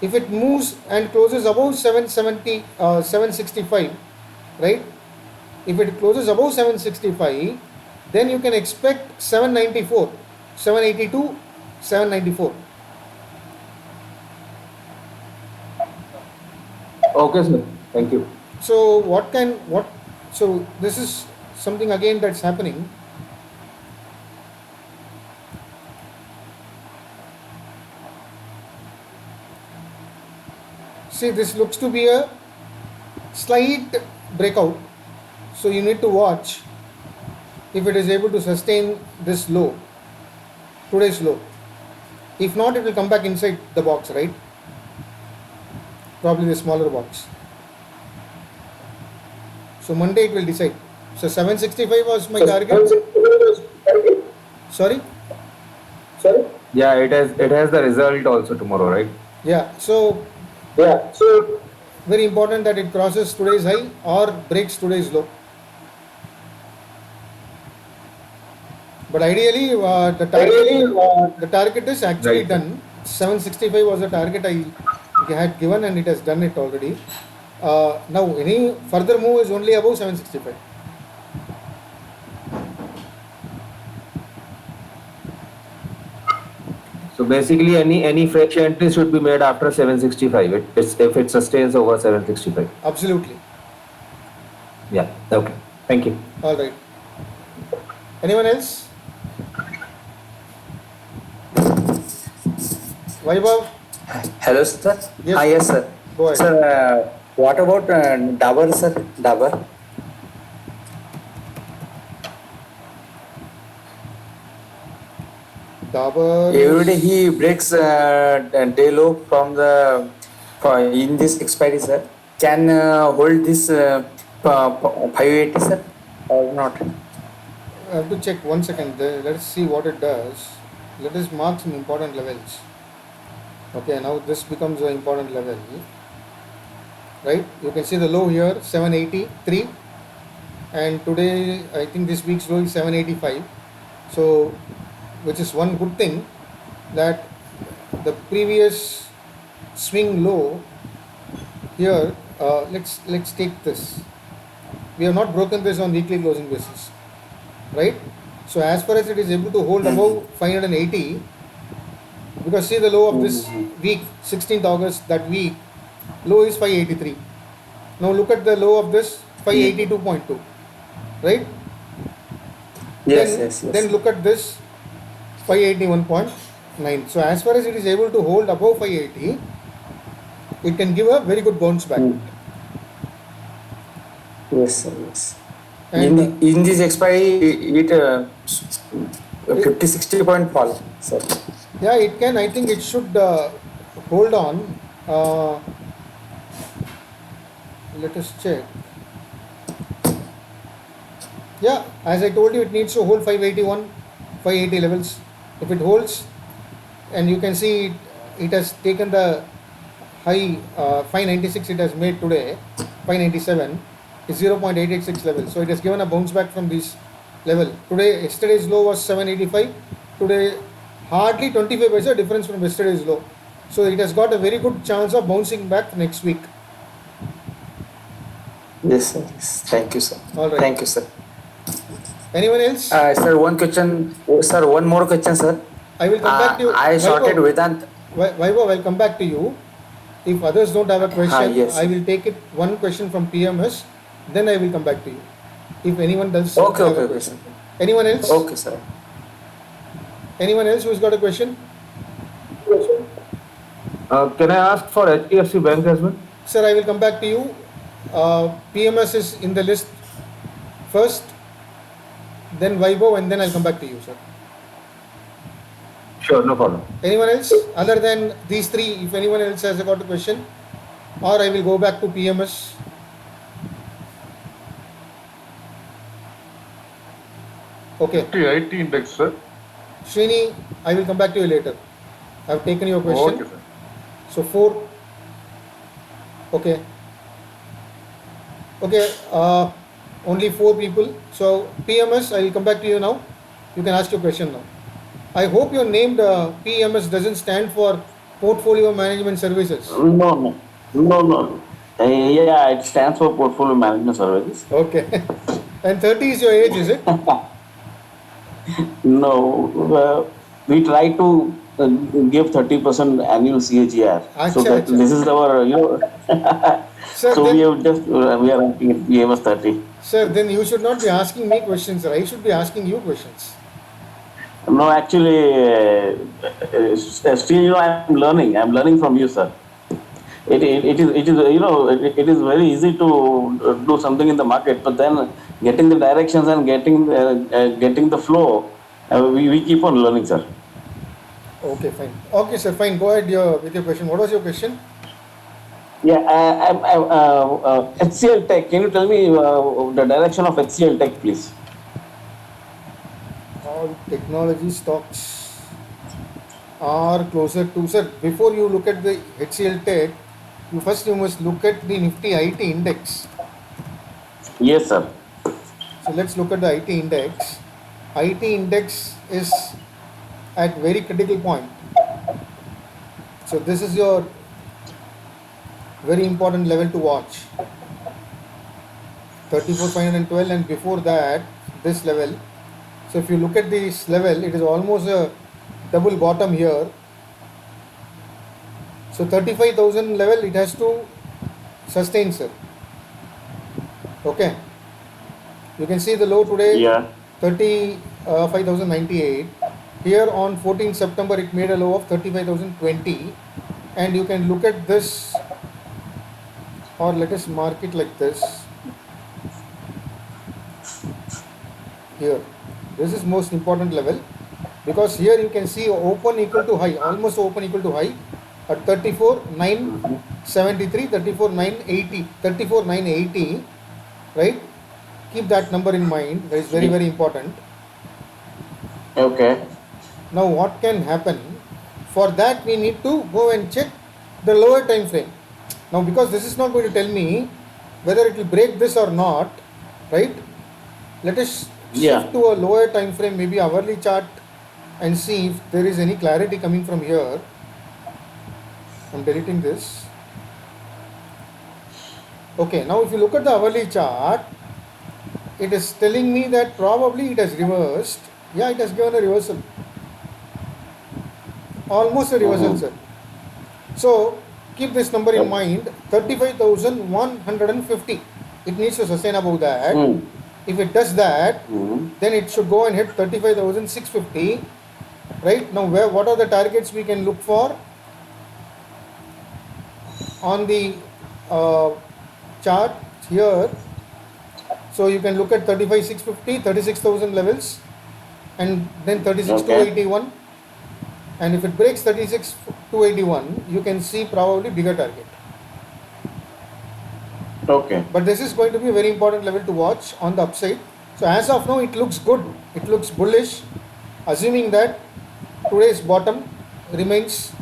If it moves and closes above 765, right? If it closes above 765, then you can expect 794, 782, 794. Okay, sir. Thank you. So so this is something again that's happening. See, this looks to be a slight breakout, so you need to watch if it is able to sustain this low, today's low. If not, it will come back inside the box, right? Probably the smaller box. So Monday it will decide. So 765 was my target. Sorry? Yeah, it has the result also tomorrow, right? Yeah. So very important that it crosses today's high or breaks today's low. But ideally, the target is actually Right. done. 765 was the target I had given, and it has done it already. Now, any further move is only above 765. So basically, any fresh entry should be made after 765. If it sustains over 765. Absolutely. Yeah. Okay. Thank you. All right. Anyone else? Vaibhav? Hello, sir. Yes. Yes, sir. Go ahead. Sir, what about Dabur, sir? Dabur? Dabur. Every day he breaks day low from in this expiry, sir. Can hold this 580, sir, or not? I have to check 1 second. Let's see what it does. Let us mark some important levels. Okay, now this becomes an important level. Right? You can see the low here 783, and today I think this week's low is 785. So, which is one good thing, that the previous swing low here. Let's take this. We have not broken this on weekly closing basis, right? So as far as it is able to hold above 580, because see the low of this week, 16th August, that week, low is 583. Now look at the low of this 582.2, right? Yes. Then look at this 581.9. So as far as it is able to hold above 580, it can give a very good bounce back. Yes, sir. Yes. And In this expiry, it 50-60 point fall, sir. yeah, it can. I think it should hold on. Let us check. Yeah, as I told you, it needs to hold 581, 580 levels. If it holds, and you can see it has taken the high 596 it has made today, 597 is 0.886 level. So it has given a bounce back from this level. Yesterday's low was 785. Today, hardly 25 paisa difference from yesterday's low. So it has got a very good chance of bouncing back next week. Yes, sir. Yes. Thank you, sir. All right. Thank you, sir. Anyone else? Sir, one question. Sir, one more question, sir. I will come back to you. I sorted Vaibhav, Vedant. Vaibhav, I'll come back to you. If others don't have a question, yes. I will take it one question from PMS, then I will come back to you. If anyone does Okay, have okay, a okay, question. sir. Anyone else? Okay, sir. Anyone else who's got a question? Can I ask for HDFC Bank as well? Sir, I will come back to you. PMS is in the list first, then Vaibhav, and then I'll come back to you, sir. Sure, no problem. Anyone else other than these three? If anyone else has got a question, or I will go back to PMS. Okay, IT index, sir. Srini, I will come back to you later. I have taken your question. Okay, sir. So 4. Okay. Okay. Only 4 people. So PMS, I will come back to you now. You can ask your question now. I hope your named PMS doesn't stand for Portfolio Management Services. No. Yeah, it stands for Portfolio Management Services. Okay. And 30 is your age, is it? No, we try to give 30% annual CAGR. So that Acha. this is our, Sir, so then, we have just, we are asking it, PMS 30. sir, then you should not be asking me questions, sir. I should be asking you questions. No, actually, still, I'm learning from you, sir. It is very easy to do something in the market, but then getting the directions and getting the flow, we keep on learning, sir. Okay, fine. Okay, sir, fine. Go ahead with your question. What was your question? Yeah, HCL Tech, can you tell me the direction of HCL Tech, please? All technology stocks are closer to, sir, before you look at the HCL Tech, you must look at the Nifty IT index. Yes, sir. So let's look at the IT index. IT index is at very critical point. So this is your very important level to watch. 34,512, and before that this level. So if you look at this level, it is almost a double bottom here. So 35,000 level it has to sustain, sir. Okay. You can see the low today, Yeah. 35,098. Here on 14 September it made a low of 35,020, and you can look at this, or let us mark it like this. Here, this is most important level, because here you can see open equal to high, almost open equal to high at 34,973, 34,980, 34,980, right? Keep that number in mind. That is very, very important. Okay. Now what can happen? For that we need to go and check the lower time frame. Now because this is not going to tell me whether it will break this or not, right? Let us shift to a lower time frame, maybe hourly chart, and see if there is any clarity coming from here. I'm deleting this. Okay, now if you look at the hourly chart, it is telling me that probably it has reversed. Yeah, it has given a reversal. Almost a reversal, sir. So keep this number in mind, 35,150. It needs to sustain above that. If it does that, then it should go and hit 35,650. Right now, what are the targets we can look for on the chart here? So you can look at 35,650, 36,000 levels, and then 36,281. And if it breaks 36,281, you can see probably bigger target. Okay. But this is going to be a very important level to watch on the upside. So as of now, it looks good. It looks bullish, assuming that today's bottom remains.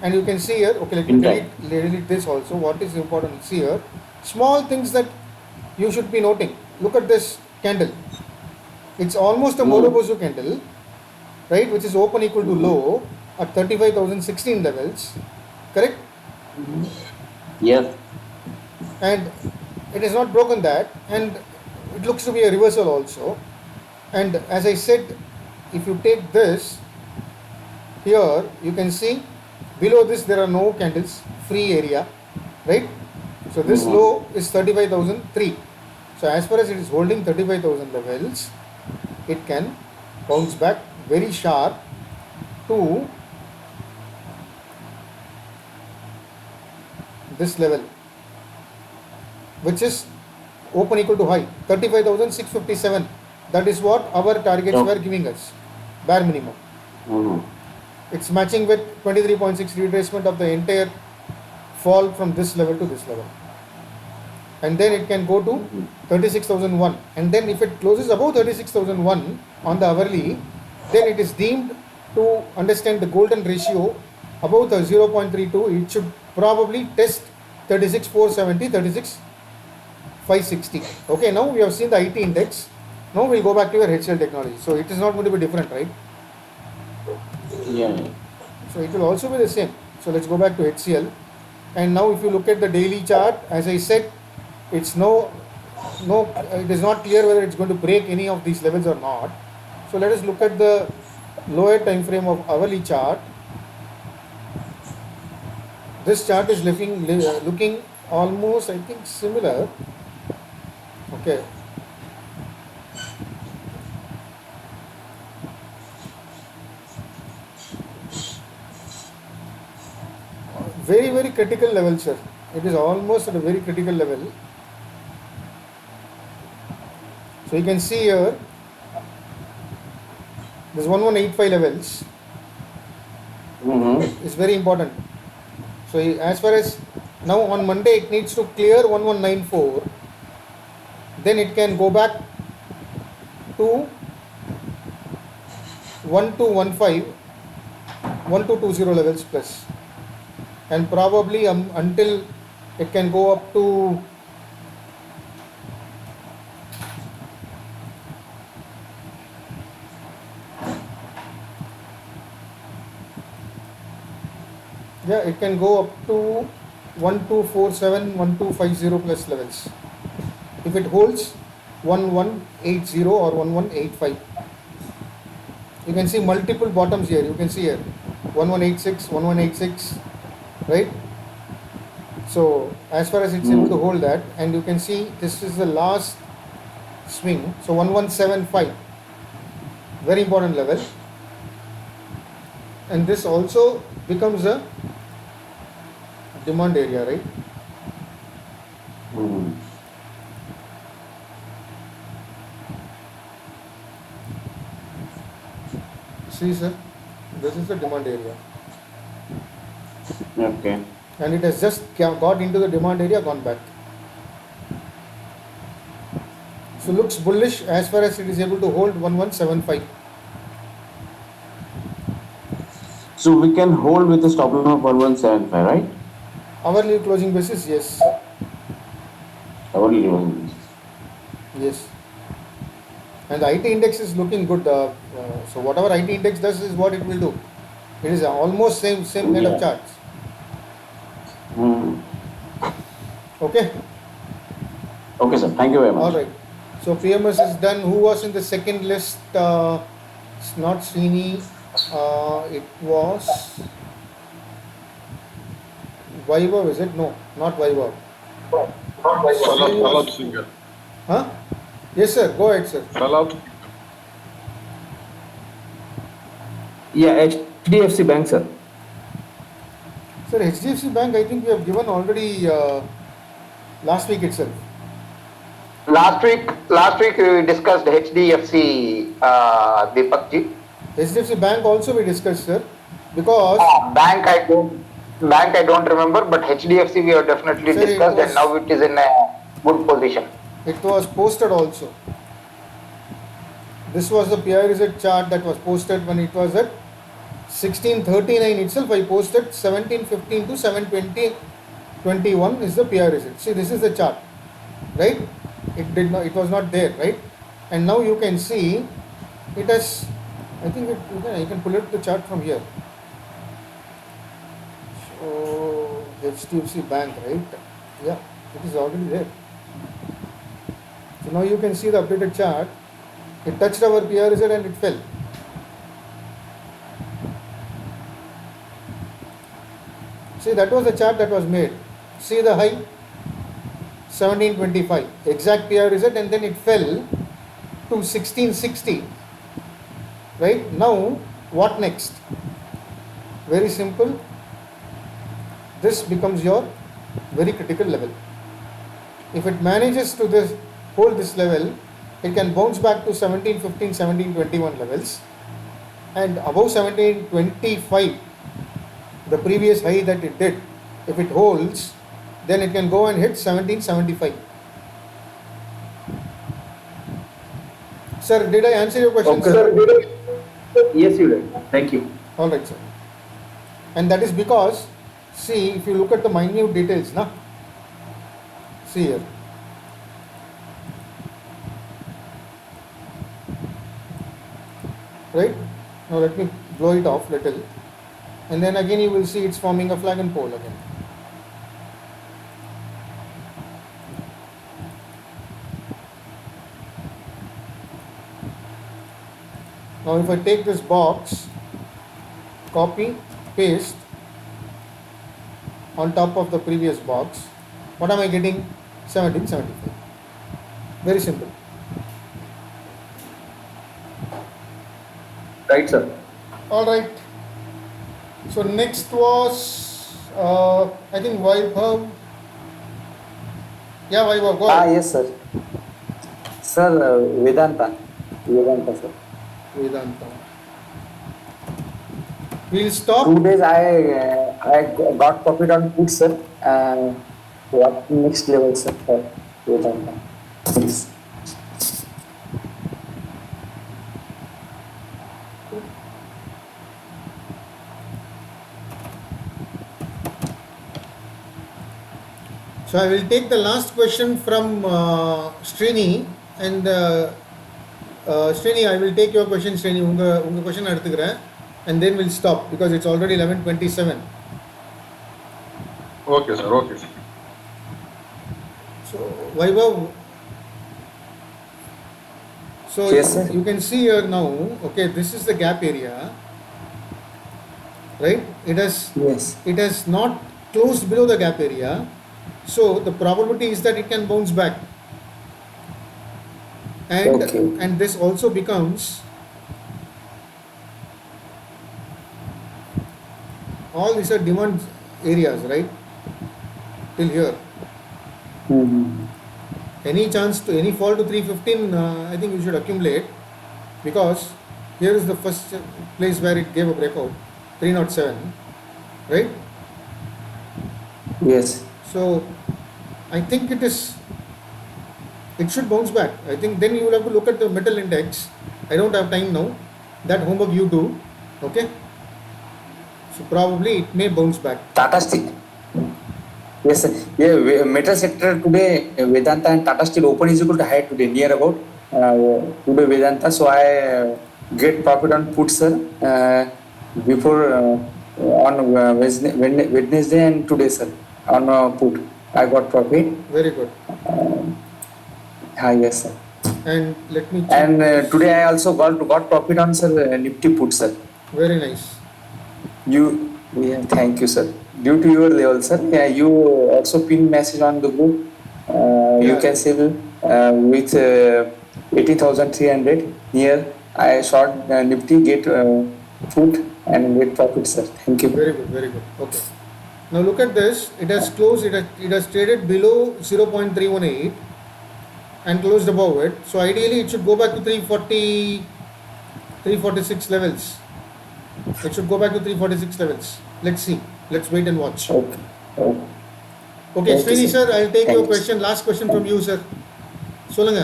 And you can see here, okay, let me delete this also. What is important to see here? Small things that you should be noting. Look at this candle. It's almost a Morobozu candle, right, which is open equal to low at 35,016 levels, correct? Yes. And it has not broken that, and it looks to be a reversal also. And as I said, if you take this here, you can see below this there are no candles, free area, right? So this low is 35,003. So as far as it is holding 35,000 levels, it can bounce back very sharp to this level, which is open equal to high, 35,657. That is what our targets were giving us, bare minimum. It's matching with 23.6 retracement of the entire fall from this level to this level. And then it can go to 36,001. And then if it closes above 36,001 on the hourly, then it is deemed to understand the golden ratio above the 0.32. It should probably test 36,470, 36,560. Okay, now we have seen the IT index. Now we'll go back to your HCL technology. So it is not going to be different, right? Yeah. So it will also be the same. So let's go back to HCL. And now if you look at the daily chart, as I said, it's it is not clear whether it's going to break any of these levels or not. So let us look at the lower time frame of hourly chart. This chart is looking almost, I think, similar. Okay. Very, very critical level, sir. It is almost at a very critical level. So you can see here, this 1185 levels is very important. So as far as now on Monday, it needs to clear 1194. Then it can go back to 1215, 1220 levels plus. And probably until it can go up to it can go up to 1247, 1250 plus levels. If it holds 1180 or 1185. You can see multiple bottoms here. You can see here 1186, 1186, right? So as far as it's able to hold that, and you can see this is the last swing. So 1175, very important level. And this also becomes a demand area, right? See, sir, this is the demand area. Okay. And it has just got into the demand area, gone back. So looks bullish as far as it is able to hold 1175. So we can hold with a stop loss of 1175, right? Hourly closing basis, yes. Hourly closing. Yes. And the IT index is looking good. So whatever IT index does is what it will do. It is almost same kind of charts. Okay. Okay, sir. Thank you very much. All right. So PMS is done. Who was in the second list? It's not Srini. It was Vaibhav, is it? No, not Vaibhav. Salat Singh. Huh? Yes, sir. Go ahead, sir. Salat. Yeah, HDFC Bank, sir. Sir, HDFC Bank, I think we have given already last week itself. Last week we discussed HDFC, Deepak ji. HDFC Bank also we discussed, sir, because Bank I don't remember, but HDFC we have definitely Sir, discussed, and now it is in a good position. it was posted also. This was the PIRZ chart that was posted when it was at 1639 itself. I posted 1715 to 720.21 is the PIRZ. See, this is the chart, right? It was not there, right? And now you can see it has, I think you can pull it the chart from here. So HDFC Bank, right? Yeah, it is already there. So now you can see the updated chart. It touched our PRZ and it fell. See, that was the chart that was made. See the high 1725, exact PRZ, and then it fell to 1660. Right? Now, what next? Very simple. This becomes your very critical level. If it manages to hold this level, it can bounce back to 1715, 1721 levels, and above 1725, the previous high that it did, if it holds, then it can go and hit 1775. Sir, did I answer your question? Okay, sir. Yes, you did. Thank you. All right, sir. And that is because, see, if you look at the minute details, na? See here. Right? Now let me blow it off little, and then again you will see it's forming a flag and pole again. Now if I take this box, copy, paste on top of the previous box, what am I getting? 1775. Very simple. Right, sir. All right. So next was I think Vaibhav. Yeah, Vaibhav, go ahead. Yes, sir. Sir, Vedanta, sir. Vedanta. We'll stop. 2 days I got profit on put, sir. What next level, sir, for Vedanta? Please. So I will take the last question from Srini, and Srini, I will take your question, Srini. Unga question எடுத்துக்கிறேன், and then we'll stop because it's already 11:27. Okay, sir. Okay, sir. So Vaibhav, so Yes, sir. you can see here now, okay, this is the gap area, right? Yes. It has not closed below the gap area, so the probability is that it can bounce back, and Okay. and this also becomes all these are demand areas, right, till here. Any chance to any fall to 315, I think you should accumulate, because here is the first place where it gave a breakout, 307, right? Yes. So I think it should bounce back. I think then you will have to look at the metal index. I don't have time now. That homework you do, okay? So probably it may bounce back. Tata Steel. Yes, sir. Yeah, metal sector today, Vedanta and Tata Steel open is equal to high today, near about today Vedanta. So I get profit on put, sir, before on Wednesday and today, sir, on put. I got profit. Very good. Yes, sir. And let me check. And today I also got profit on, sir, Nifty put, sir. Very nice. Thank you, sir. Due to your level, sir, you also pin message on the group. You can sell with 80,300. Here I short Nifty, get put and get profit, sir. Thank you. Very good, very good. Okay. Now look at this. It has closed. It has traded below 0.318 and closed above it. So ideally, it should go back to 340, 346 levels. It should go back to 346 levels. Let's see. Let's wait and watch. Okay. Okay, Srini sir, I'll take your Thanks. question. Last question from you, sir. சொல்லுங்க.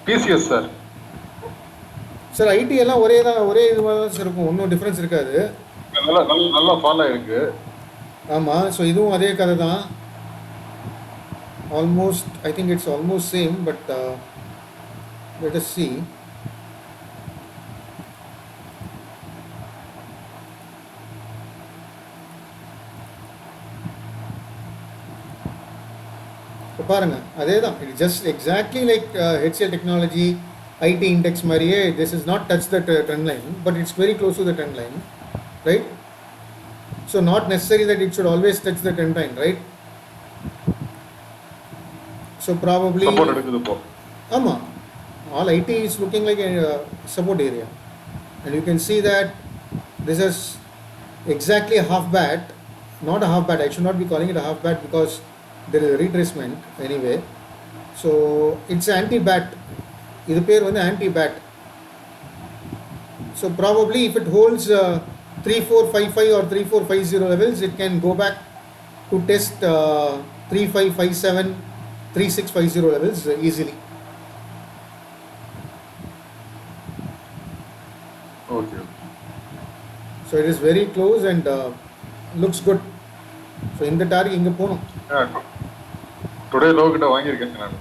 TCS, sir. Sir ID எல்லாம் ஒரே இதுவாக தான் sir இருக்கும், ஒன்றும் difference இருக்காது. நல்லா follow இருக்கு. ஆமாம், ஸோ இதுவும் அதே கதை தான். Almost I think it's almost same, but let us see. இப்போ பாருங்க, அதே தான். It just exactly like HCL technology IT index மாதிரியே. This is not touch the trend line, but it's very close to the trend line, right? So not necessary that it should always touch the trend line, right? So probably support எடுக்குது இப்போ. ஆமாம், all IT is looking like support area, and you can see that this is exactly a half bat, not a half bat. I should not be calling it a half bat because there is a retracement anyway. So it's anti bat. இது பேர் வந்து anti bat. So probably if it holds 3455 or 3450 levels, it can go back to test 3557, 3650 levels easily. Okay. So it is very close and looks good. So இந்த target இங்கே போகணும். Today low கிட்ட வாங்கியிருக்கேன் நான்.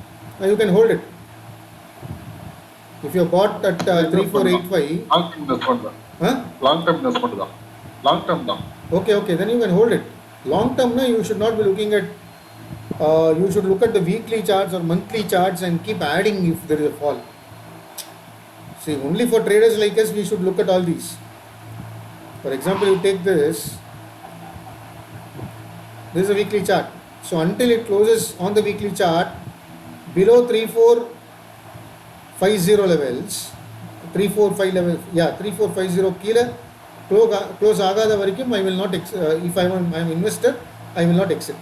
You can hold it. If If you bought at 3485, long term investment தான். huh? Long term investment தான். Long term தான். Okay, then you can hold it. Long term, no, you should not be looking at. You should look at the weekly charts or monthly charts and keep adding if there is a fall. See, only for traders like us, we should look at all these. For example, you take this. This is a weekly chart. So until it closes on the weekly chart below 3450 levels, 345 level, yeah, 3450 kilo close agada varaikum I will not if I am investor, I will not exit.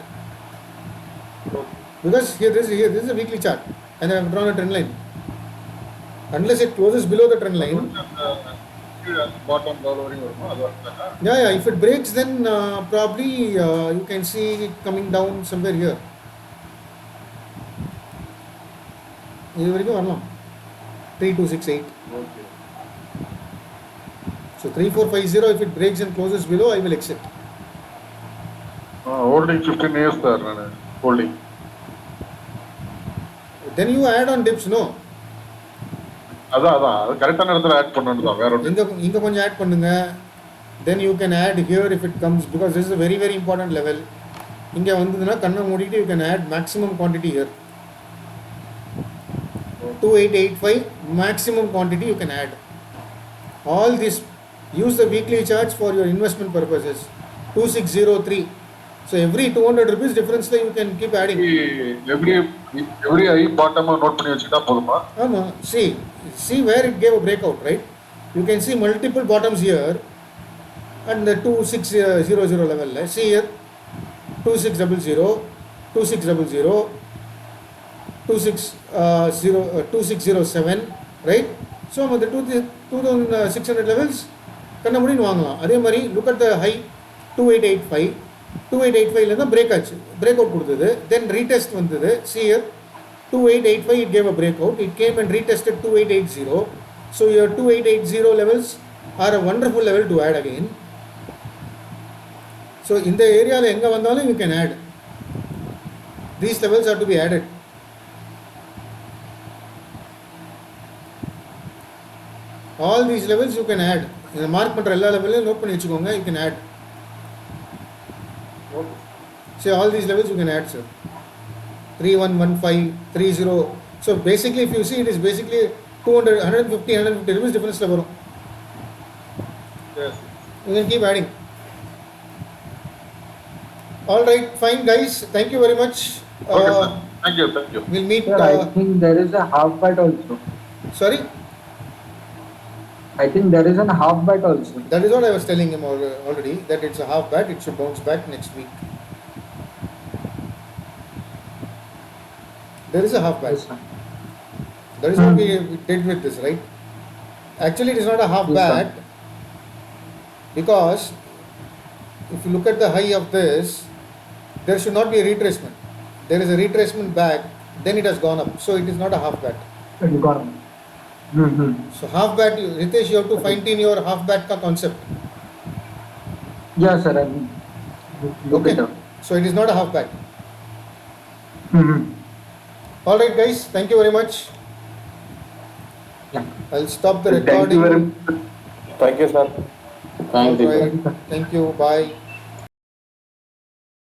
Because this is a weekly chart and I have drawn a trend line. Unless it closes below the trend line, bottom level வரைக்கும் வருமா? அது வரலனா yeah, if it breaks, then probably you can see it coming down somewhere here. இது வரைக்கும் வரலாம் 3268. Okay. So 3450, if it breaks and closes below, I will exit. Holding 15 years sir நான் holding. Then you add on dips, no? அதான் அது கரெக்டான இடத்துல add பண்ணணும் தான். வேற ஒன்று. இங்க கொஞ்சம் ஆட் பண்ணுங்க. Then you can add here if it comes, because this is a very very important level. இங்க வந்ததுன்னா கண்ணை மூடிட்டு you can add maximum quantity here. 2885 maximum quantity you can add. All this, use the weekly charts for your investment purposes. 2603. So every 200 rupees difference you can keep adding. Every ஐ பாட்டமா note பண்ணி வச்சுட்டா போதுமா? See where it gave a breakout, right? You can see multiple bottoms here and the 2600 level. See here 2600, 2600, 2607, right? So the 2600 levels kanna mudin vaangala. Adhe mari look at the high 2885. 2885 la breakout koduthudu, then retest vandhudu. See here 2885 it gave a breakout, it came and retested 2880. So your 2880 levels are a wonderful level to add again. So in the area la enga vandalum you can add. These levels are to be added. All these levels you can add. In the mark பண்ற எல்லா லெவலையும் note பண்ணி வச்சுக்கோங்க, you can add. See, all these levels you can add, sir. 3115, 30. So basically if you see, it is basically 200, 150 rupees difference la varum. Yes. You can keep adding. All right, fine guys, thank you very much. Okay, sir. Thank you. We'll meet. Sir, I think there is a half bat also. Sorry? I think there is a half bat also. That is what I was telling him already, that it's a half bat, it should bounce back next week. There is a half bat. Yes, sir. That is what we did with this, right? Actually, it is not a half Yes, sir. bat, because if you look at the high of this, there should not be a retracement. There is a retracement back, then it has gone up. So it is not a half bat. It is gone. So half bat, Ritesh, you have to fine-tune your half bat ka concept. Yeah, sir. Okay. So it is not a half bat. All right, guys. Thank you very much. Yeah. I'll stop the Thank you recording. very much. Thank you, sir. Thank you. All right. Thank you. Bye.